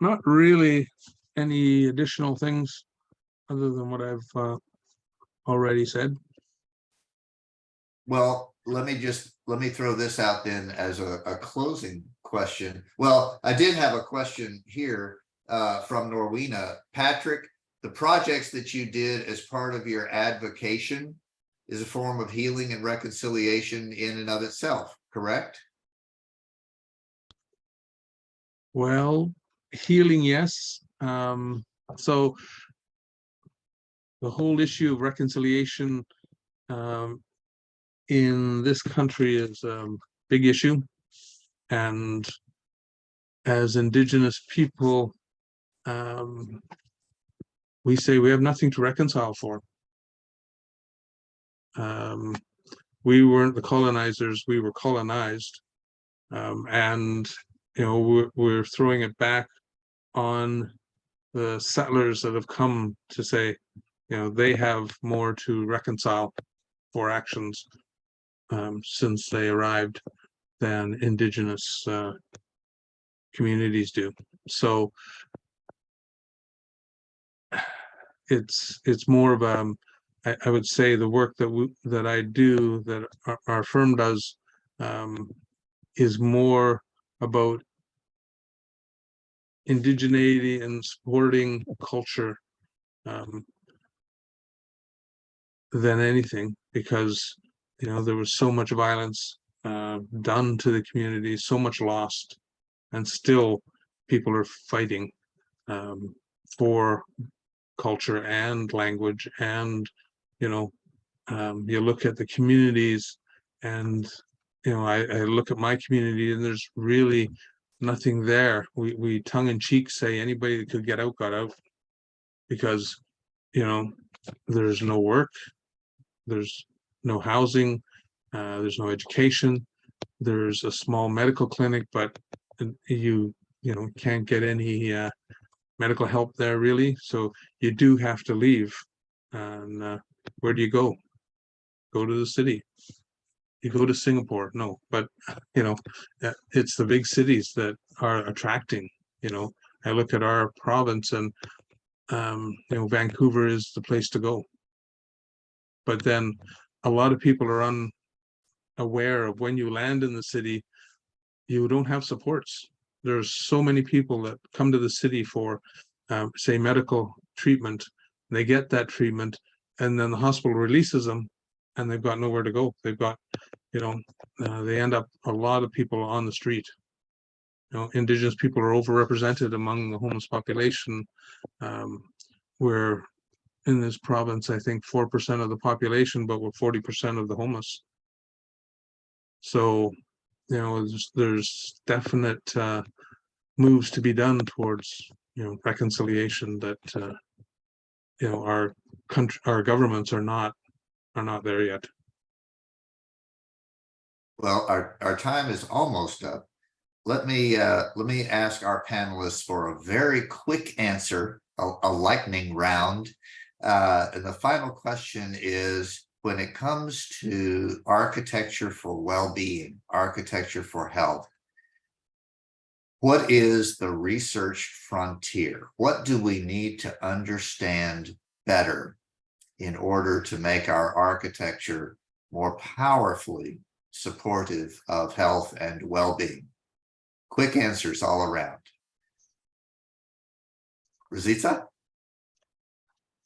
Not really any additional things other than what I've already said. Well, let me throw this out then as a closing question. Well, I did have a question here from Norwina. Patrick, the projects that you did as part of your advocation is a form of healing and reconciliation in and of itself, correct? Well, healing, yes. So the whole issue of reconciliation in this country is a big issue. And as Indigenous people, we say we have nothing to reconcile for. We weren't the colonizers, we were colonized. And, you know, we're throwing it back on the settlers that have come to say, you know, they have more to reconcile for actions since they arrived than Indigenous communities do. So it's more of I would say the work that I do, that our firm does, is more about indigeneity and supporting culture than anything, because you know there was so much violence done to the community, so much lost, and still people are fighting for culture and language. And you know, you look at the communities, and you know, I look at my community, and there's really nothing there. We tongue-in-cheek say anybody that could get out got out, because you know there's no work, there's no housing, there's no education, there's a small medical clinic, but you know can't get any medical help there really. So you do have to leave. And where do you go? Go to the city. You go to Singapore? No, but you know, it's the big cities that are attracting. You know, I look at our province, and you know, Vancouver is the place to go. But then a lot of people are unaware of when you land in the city, you don't have supports. There's so many people that come to the city for, say, medical treatment. They get that treatment, and then the hospital releases them, and they've got nowhere to go. They've got, you know, they end up, a lot of people on the street. You know, Indigenous people are overrepresented among the homeless population. We're in this province, I think 4% of the population, but we're 40% of the homeless. So, you know, there's definite moves to be done towards, you know, reconciliation that, you know, our governments are not there yet. Well, our time is almost up. Let me ask our panelists for a very quick answer, a lightning round. And the final question is, when it comes to architecture for well-being, architecture for health, what is the research frontier? What do we need to understand better in order to make our architecture more powerfully supportive of health and well-being? Quick answers all around. Ruzica?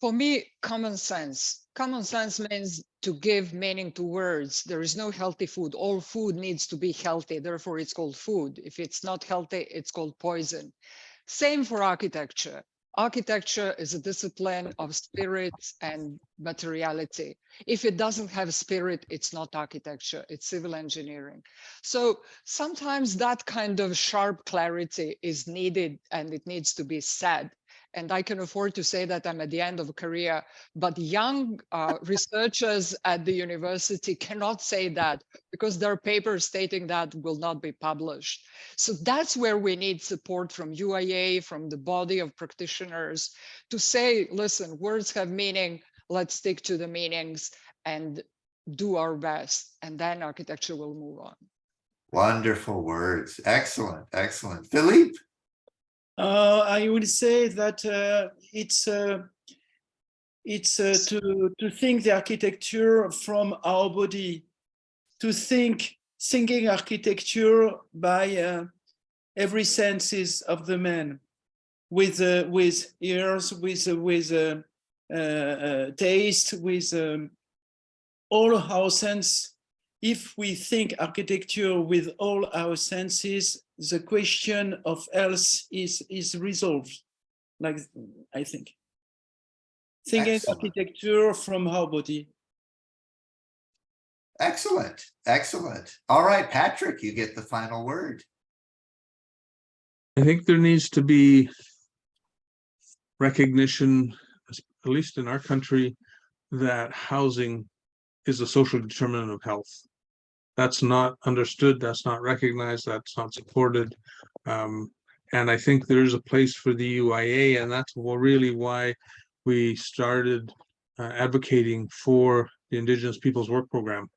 For me, common sense. Common sense means to give meaning to words. There is no healthy food. All food needs to be healthy. Therefore, it's called food. If it's not healthy, it's called poison. Same for architecture. Architecture is a discipline of spirit and materiality. If it doesn't have spirit, it's not architecture, it's civil engineering. So sometimes that kind of sharp clarity is needed and it needs to be said. And I can afford to say that I'm at the end of a career, but young researchers at the university cannot say that because their papers stating that will not be published. So that's where we need support from UIA, from the body of practitioners to say, listen, words have meaning, let's stick to the meanings and do our best. And then architecture will move on. Wonderful words. Excellent, excellent. Philippe? I will say that it's to think the architecture from our body, to thinking architecture by every senses of the man, with ears, with taste, with all our sense. If we think architecture with all our senses, the question of health is resolved. Like, I think. Thinking Excellent. architecture from our body. Excellent, excellent. All right, Patrick, you get the final word. I think there needs to be recognition, at least in our country, that housing is a social determinant of health. That's not understood, that's not recognized, that's not supported. And I think there's a place for the UIA, and that's really why we started advocating for the Indigenous Peoples Work Program,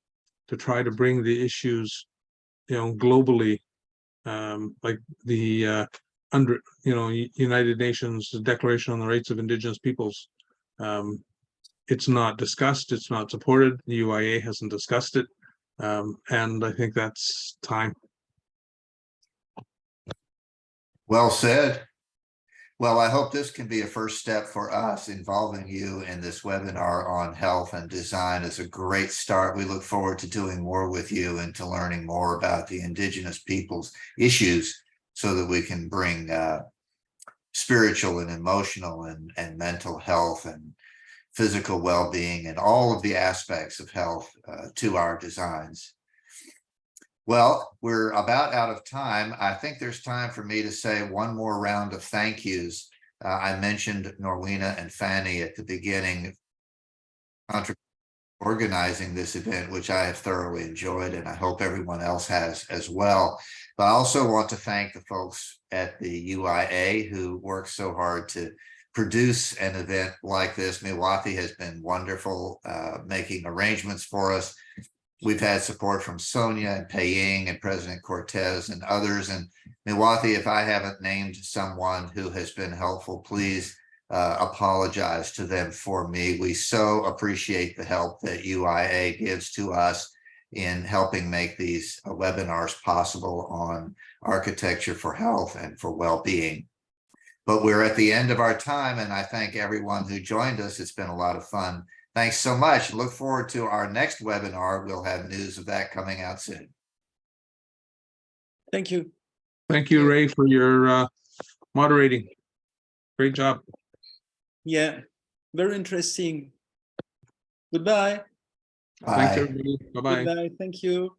to try to bring the issues, globally, like the United Nations Declaration on the Rights of Indigenous Peoples. It's not discussed, it's not supported. The UIA hasn't discussed it. And I think that's time. Well said. Well, I hope this can be a first step for us. Involving you in this webinar on health and design is a great start. We look forward to doing more with you and to learning more about the Indigenous peoples' issues so that we can bring spiritual and emotional and mental health and physical well-being and all of the aspects of health to our designs. Well, we're about out of time. I think there's time for me to say one more round of thank yous. I mentioned Norwina and Fanny at the beginning, organizing this event, which I have thoroughly enjoyed, and I hope everyone else has as well. But I also want to thank the folks at the UIA who worked so hard to produce an event like this. Miwati has been wonderful making arrangements for us. We've had support from Sonia and Pei-Ying and President Cortez and others. And Miwati, if I haven't named someone who has been helpful, please apologize to them for me. We so appreciate the help that UIA gives to us in helping make these webinars possible on architecture for health and for well-being. But we're at the end of our time, and I thank everyone who joined us. It's been a lot of fun. Thanks so much. Look forward to our next webinar. We'll have news of that coming out soon. Thank you. Thank you, Ray, for your moderating. Great job. Yeah, very interesting. Goodbye. Bye. Thanks, everybody. Bye-bye. Goodbye. Thank you.